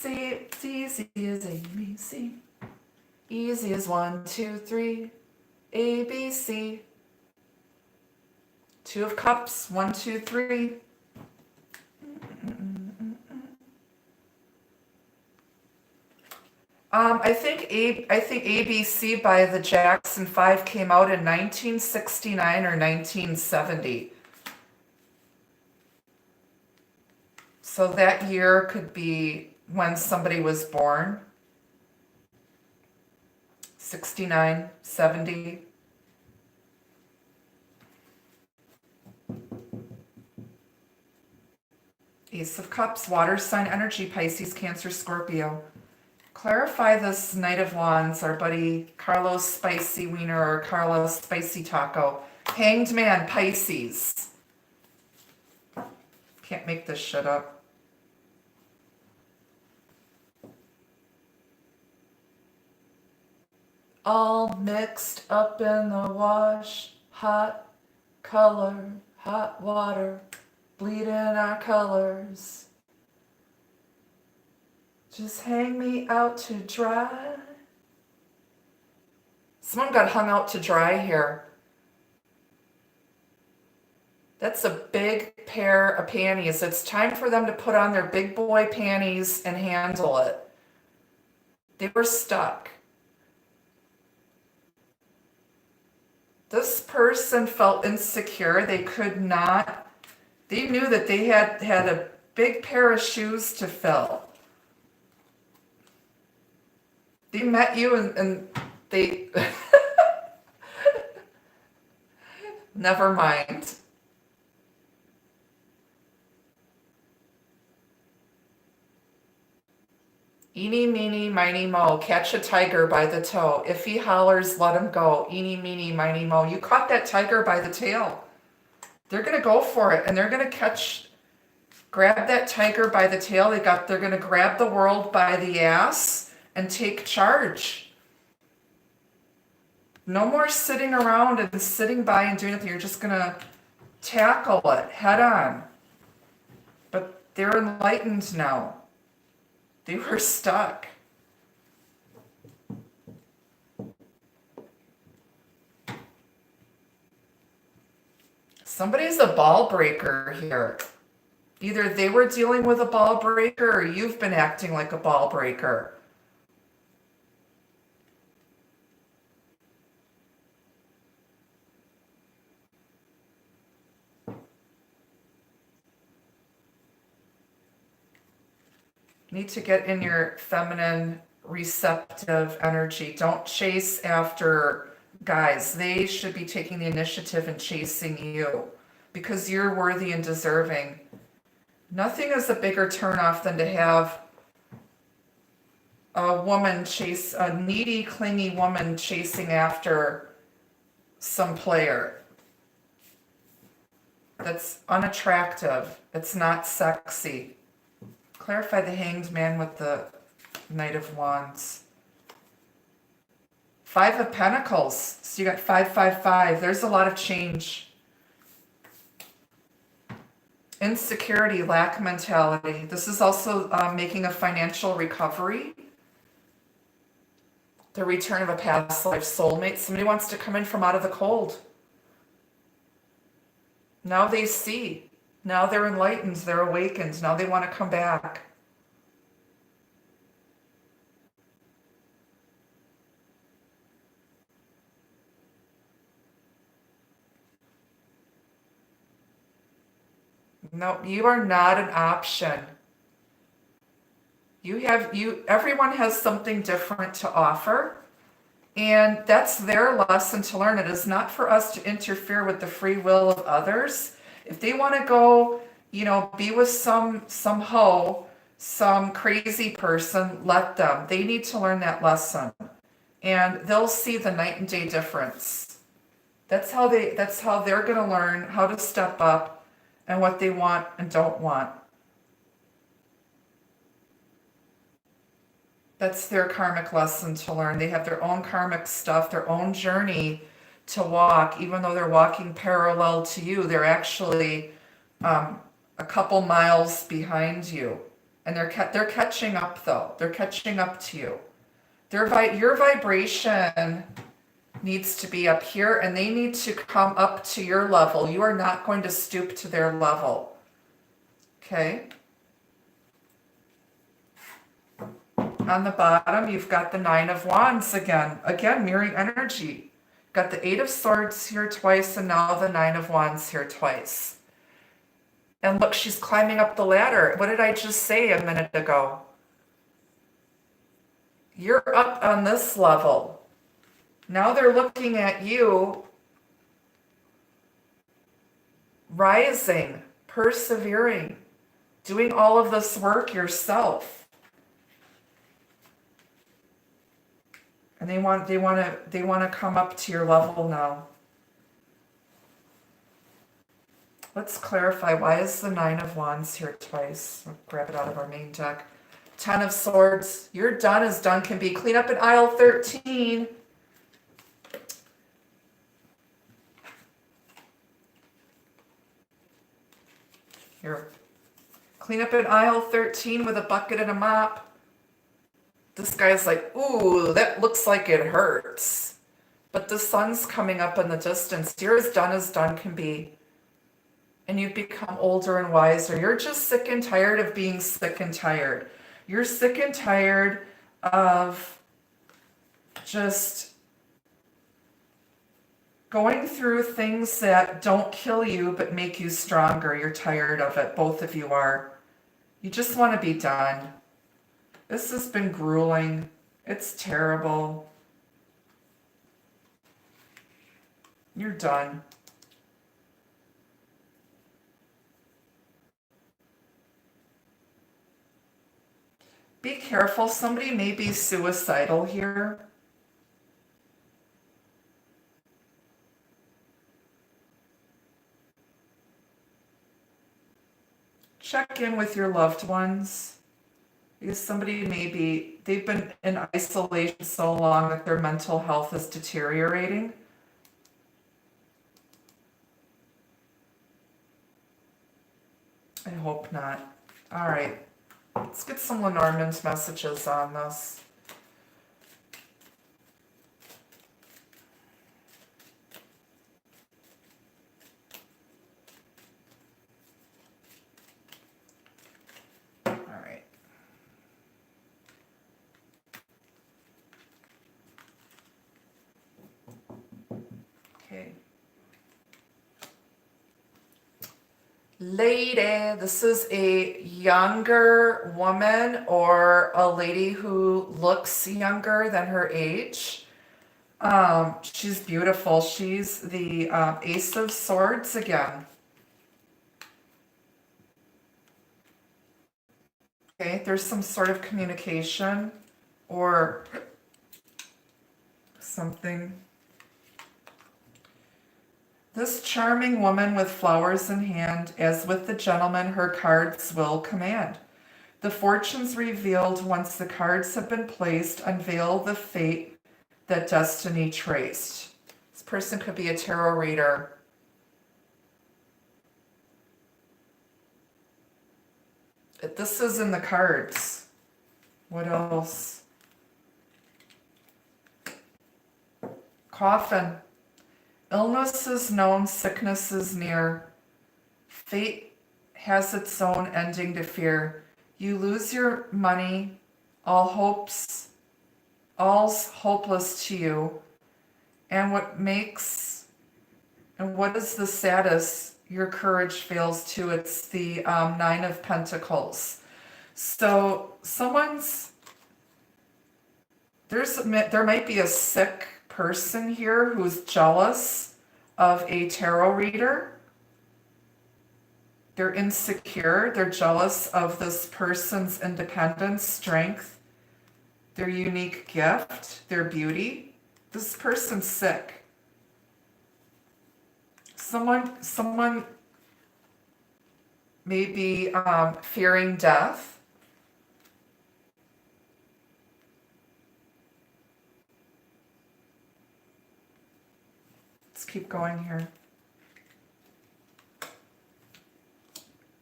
It's easy as ABC. Easy as 1, 2, 3. ABC. 2 of cups, 1, 2, 3. I think ABC by the Jackson 5 came out in 1969 or 1970. So that year could be when somebody was born. 69, 70. Ace of Cups, water sign energy, Pisces, Cancer, Scorpio. Clarify this Knight of Wands, our buddy Carlos Spicy Wiener or Carlos Spicy Taco. Hanged Man, Pisces. Can't make this shit up. All mixed up in the wash, hot color, hot water, bleeding our colors. Just hang me out to dry. Someone got hung out to dry here. That's a big pair of panties. It's time for them to put on their big boy panties and handle it. They were stuck. This person felt insecure. They could not. They knew that they had a big pair of shoes to fill. They met you and they... Never mind. Eeny, meeny, miny, mo. Catch a tiger by the toe. If he hollers, let him go. Eeny, meeny, miny, mo. You caught that tiger by the tail. They're going to go for it, and they're going to grab that tiger by the tail. They're going to grab the world by the ass and take charge. No more sitting around and sitting by and doing nothing. You're just going to tackle it head on. But they're enlightened now. They were stuck. Somebody's a ball breaker here. Either they were dealing with a ball breaker or you've been acting like a ball breaker. Need to get in your feminine, receptive energy. Don't chase after guys. They should be taking the initiative and chasing you because you're worthy and deserving. Nothing is a bigger turnoff than to have a needy, clingy woman chasing after some player. That's unattractive. It's not sexy. Clarify the Hanged Man with the Knight of Wands. 5 of Pentacles. So you got 5, 5, 5. There's a lot of change. Insecurity, lack mentality. This is also making a financial recovery. The return of a past life soulmate. Somebody wants to come in from out of the cold. Now they see. Now they're enlightened, they're awakened. Now they want to come back. No, you are not an option. Everyone has something different to offer. And that's their lesson to learn. It is not for us to interfere with the free will of others. If they want to go, be with some hoe, some crazy person, let them. They need to learn that lesson. And they'll see the night and day difference. That's how they're going to learn how to step up and what they want and don't want. That's their karmic lesson to learn. They have their own karmic stuff, their own journey to walk. Even though they're walking parallel to you, they're actually a couple miles behind you. And they're catching up, though. They're catching up to you. Your vibration needs to be up here, and they need to come up to your level. You are not going to stoop to their level. Okay? On the bottom, you've got the Nine of Wands again. Again, mirroring energy. Got the Eight of Swords here twice, and now the Nine of Wands here twice. And look, she's climbing up the ladder. What did I just say a minute ago? You're up on this level. Now they're looking at you, rising, persevering, doing all of this work yourself. And they want to come up to your level now. Let's clarify, why is the Nine of Wands here twice? We'll grab it out of our main deck. Ten of Swords. You're done as done can be. Clean up in aisle 13. Here. Clean up in aisle 13 with a bucket and a mop. This guy's like, ooh, that looks like it hurts. But the sun's coming up in the distance. You're as done can be. And you've become older and wiser. You're just sick and tired of being sick and tired. You're sick and tired of just going through things that don't kill you but make you stronger. You're tired of it. Both of you are. You just want to be done. This has been grueling. It's terrible. You're done. Be careful. Somebody may be suicidal here. Check in with your loved ones. Because somebody they've been in isolation so long that their mental health is deteriorating. I hope not. All right. Let's get some Lenormand messages on this. All right. Okay. Lady, this is a younger woman or a lady who looks younger than her age. She's beautiful. She's the Ace of Swords again. Okay, there's some sort of communication or something. This charming woman with flowers in hand, as with the gentleman her cards will command. The fortunes revealed once the cards have been placed unveil the fate that destiny traced. This person could be a tarot reader. This is in the cards. What else? Coffin. Illness is known, sickness is near. Fate has its own ending to fear. You lose your money, all's hopeless to you. And what is the saddest? Your courage fails too. It's the Nine of Pentacles. So there might be a sick person here who's jealous of a tarot reader. They're insecure. They're jealous of this person's independence, strength, their unique gift, their beauty. This person's sick. Someone may be fearing death. Let's keep going here.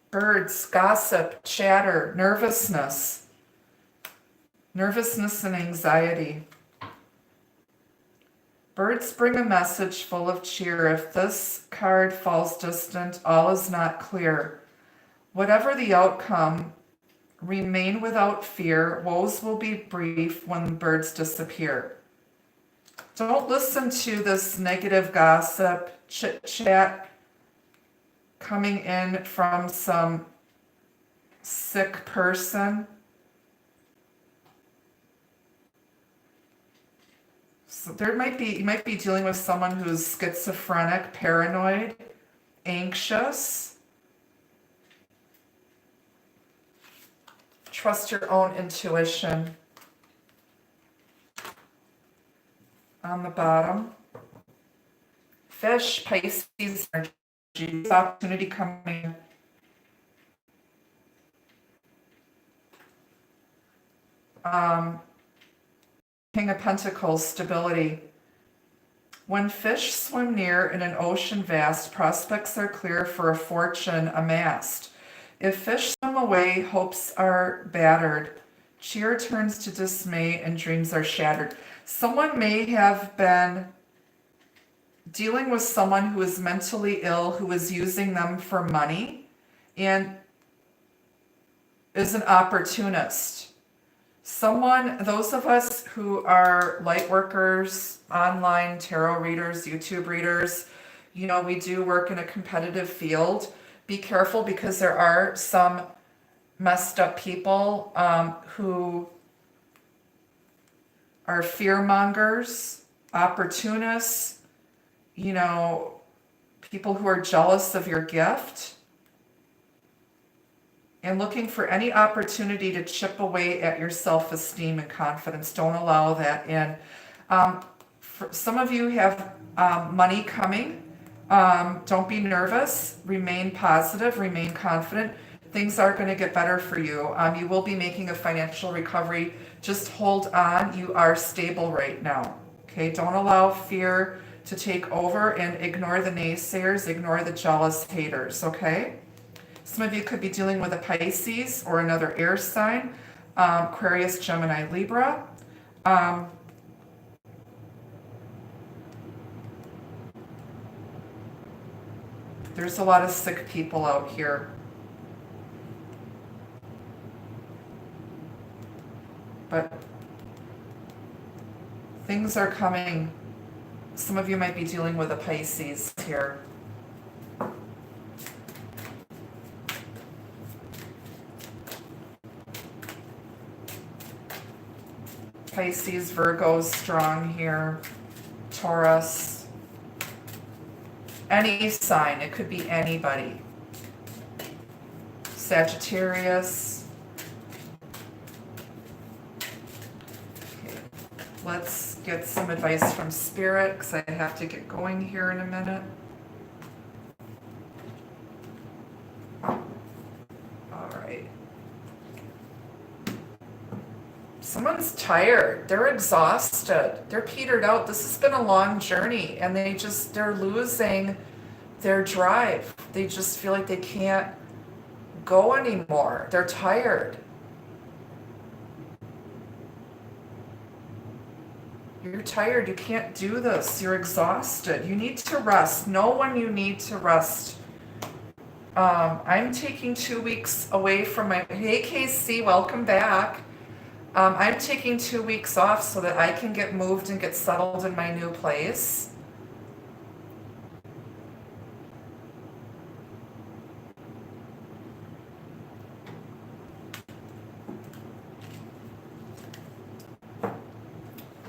Birds, gossip, chatter, nervousness. Nervousness and anxiety. Birds bring a message full of cheer. If this card falls distant, all is not clear. Whatever the outcome, remain without fear. Woes will be brief when the birds disappear. Don't listen to this negative gossip, chit-chat coming in from some sick person. So you might be dealing with someone who's schizophrenic, paranoid, anxious. Trust your own intuition. On the bottom, fish, Pisces energy, opportunity coming. King of Pentacles, stability. When fish swim near in an ocean vast, prospects are clear for a fortune amassed. If fish swim away, hopes are battered. Cheer turns to dismay and dreams are shattered. Someone may have been dealing with someone who is mentally ill, who is using them for money, and is an opportunist. Those of us who are light workers, online tarot readers, YouTube readers, we do work in a competitive field. Be careful because there are some messed up people who are fear mongers, opportunists, people who are jealous of your gift and looking for any opportunity to chip away at your self-esteem and confidence. Don't allow that in. Some of you have money coming. Don't be nervous. Remain positive. Remain confident. Things are going to get better for you. You will be making a financial recovery. Just hold on. You are stable right now. Okay? Don't allow fear to take over and ignore the naysayers. Ignore the jealous haters. Okay? Some of you could be dealing with a Pisces or another air sign. Aquarius, Gemini, Libra. There's a lot of sick people out here. But things are coming. Some of you might be dealing with a Pisces here. Pisces, Virgo, strong here. Taurus. Any sign. It could be anybody. Sagittarius. Okay. Let's get some advice from Spirit because I have to get going here in a minute. All right. Someone's tired. They're exhausted. They're petered out. This has been a long journey and they're losing their drive. They just feel like they can't go anymore. They're tired. You're tired. You can't do this. You're exhausted. You need to rest. Know when you need to rest. I'm taking 2 weeks away from my... Hey, KC, welcome back. I'm taking 2 weeks off so that I can get moved and get settled in my new place.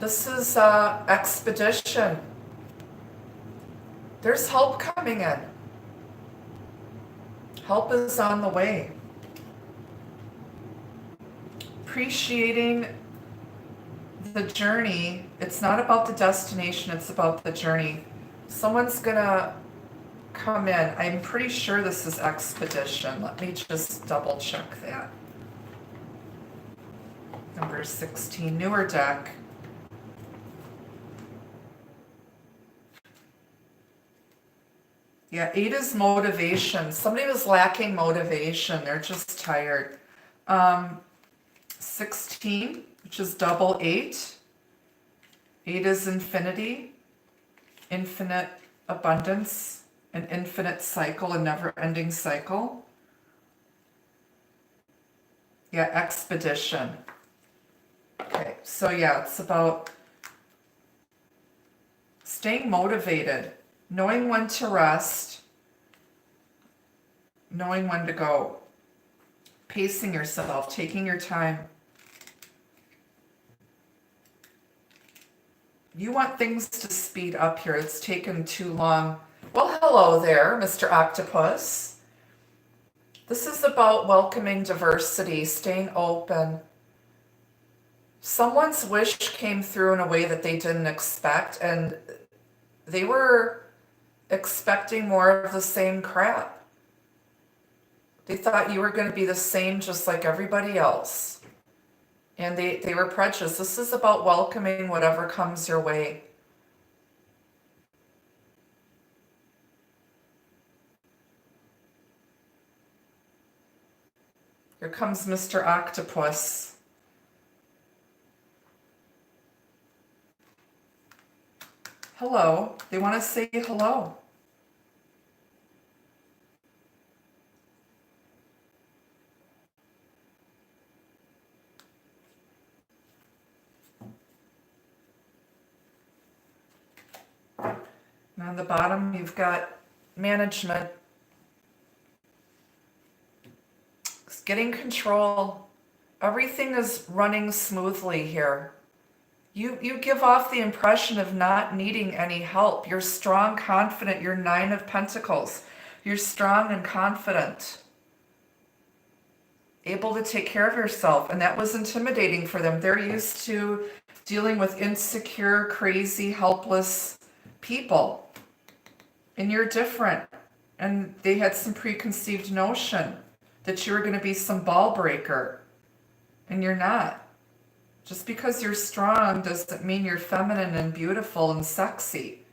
This is expedition. There's help coming in. Help is on the way. Appreciating the journey. It's not about the destination, it's about the journey. Someone's gonna come in. I'm pretty sure this is expedition. Let me just double check that. Number 16, newer deck. Yeah, 8 is motivation. Somebody was lacking motivation. They're just tired. 16, which is double 8. 8 is infinity, infinite abundance, an infinite cycle, a never-ending cycle. Yeah, expedition. Okay, so yeah, it's about staying motivated, knowing when to rest, knowing when to go, pacing yourself, taking your time. You want things to speed up here. It's taken too long. Well, hello there, Mr. Octopus. This is about welcoming diversity, staying open. Someone's wish came through in a way that they didn't expect, and they were expecting more of the same crap. They thought you were going to be the same just like everybody else. And they were prejudiced. This is about welcoming whatever comes your way. Here comes Mr. Octopus. Hello. They want to say hello. And on the bottom, you've got management. It's getting control. Everything is running smoothly here. You give off the impression of not needing any help. You're strong, confident. You're 9 of Pentacles. You're strong and confident. Able to take care of yourself. And that was intimidating for them. They're used to dealing with insecure, crazy, helpless people. And you're different. And they had some preconceived notion that you were going to be some ball breaker. And you're not. Just because you're strong doesn't mean you're feminine and beautiful and sexy.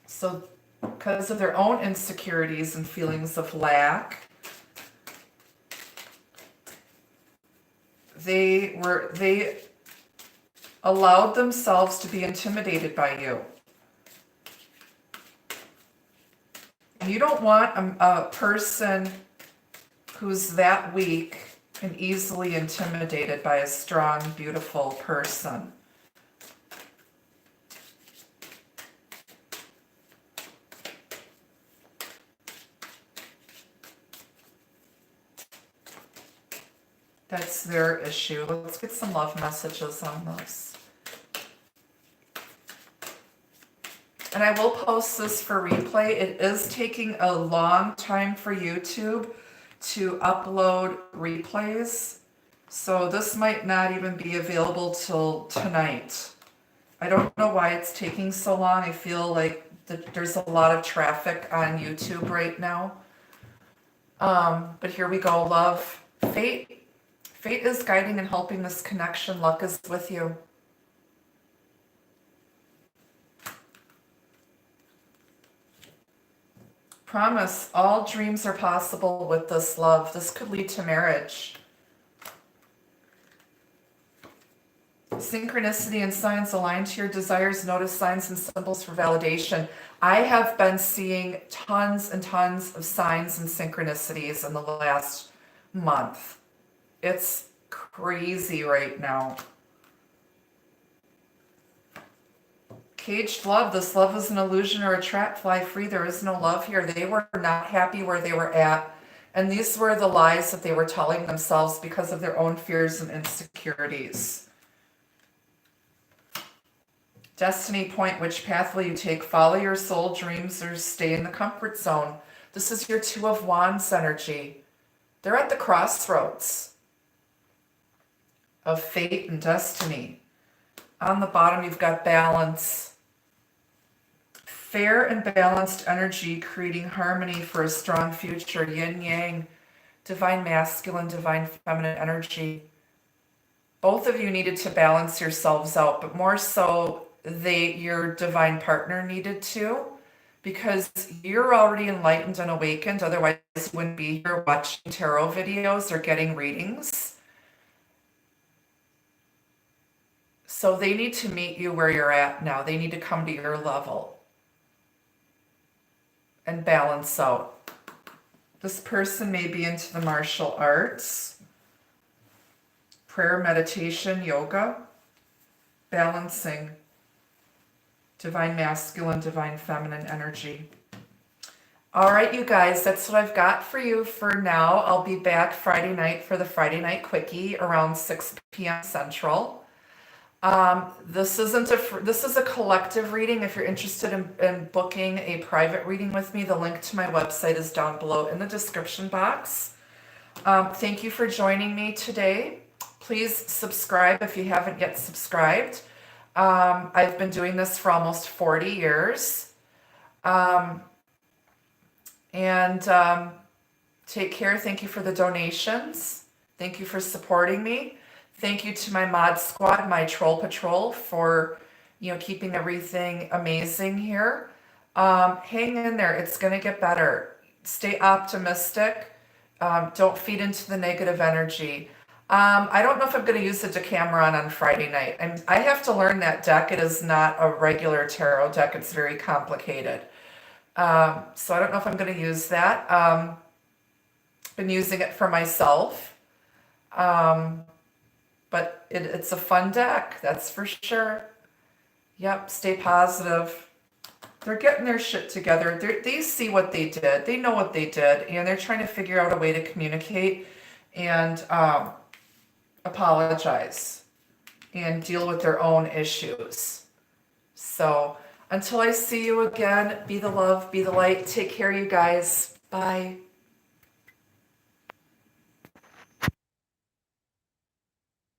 So because of their own insecurities and feelings of lack, they allowed themselves to be intimidated by you. And you don't want a person who's that weak and easily intimidated by a strong, beautiful person. That's their issue. Let's get some love messages on this. And I will post this for replay. It is taking a long time for YouTube to upload replays. So this might not even be available till tonight. I don't know why it's taking so long. I feel like there's a lot of traffic on YouTube right now. But here we go. Love. Fate. Fate is guiding and helping this connection. Luck is with you. Promise, all dreams are possible with this love. This could lead to marriage. Synchronicity and signs aligned to your desires. Notice signs and symbols for validation. I have been seeing tons and tons of signs and synchronicities in the last month. It's crazy right now. Caged love. This love is an illusion or a trap. Fly free. There is no love here. They were not happy where they were at. And these were the lies that they were telling themselves because of their own fears and insecurities. Destiny point. Which path will you take? Follow your soul dreams or stay in the comfort zone? This is your 2 of Wands energy. They're at the crossroads of fate and destiny. On the bottom, you've got balance. Fair and balanced energy, creating harmony for a strong future. Yin yang, divine masculine, divine feminine energy. Both of you needed to balance yourselves out, but more so your divine partner needed to. because you're already enlightened and awakened. Otherwise, you wouldn't be here watching tarot videos or getting readings. So they need to meet you where you're at now. They need to come to your level and balance out. This person may be into the martial arts, prayer, meditation, yoga, balancing divine masculine, divine feminine energy. All right, you guys, that's what I've got for you for now. I'll be back Friday night for the Friday Night Quickie around 6 p.m. Central. This is a collective reading. If you're interested in booking a private reading with me, the link to my website is down below in the description box. Thank you for joining me today. Please subscribe if you haven't yet subscribed. I've been doing this for almost 40 years. Take care. Thank you for the donations. Thank you for supporting me. Thank you to my mod squad, my troll patrol, for keeping everything amazing here. Hang in there. It's going to get better. Stay optimistic. Don't feed into the negative energy. I don't know if I'm going to use the Decameron on Friday night. I have to learn that deck. It is not a regular tarot deck. It's very complicated. So I don't know if I'm going to use that. Been using it for myself. But it's a fun deck, that's for sure. Yep, stay positive. They're getting their shit together. They see what they did. They know what they did. And they're trying to figure out a way to communicate and apologize and deal with their own issues. So until I see you again, be the love, be the light. Take care, you guys. Bye.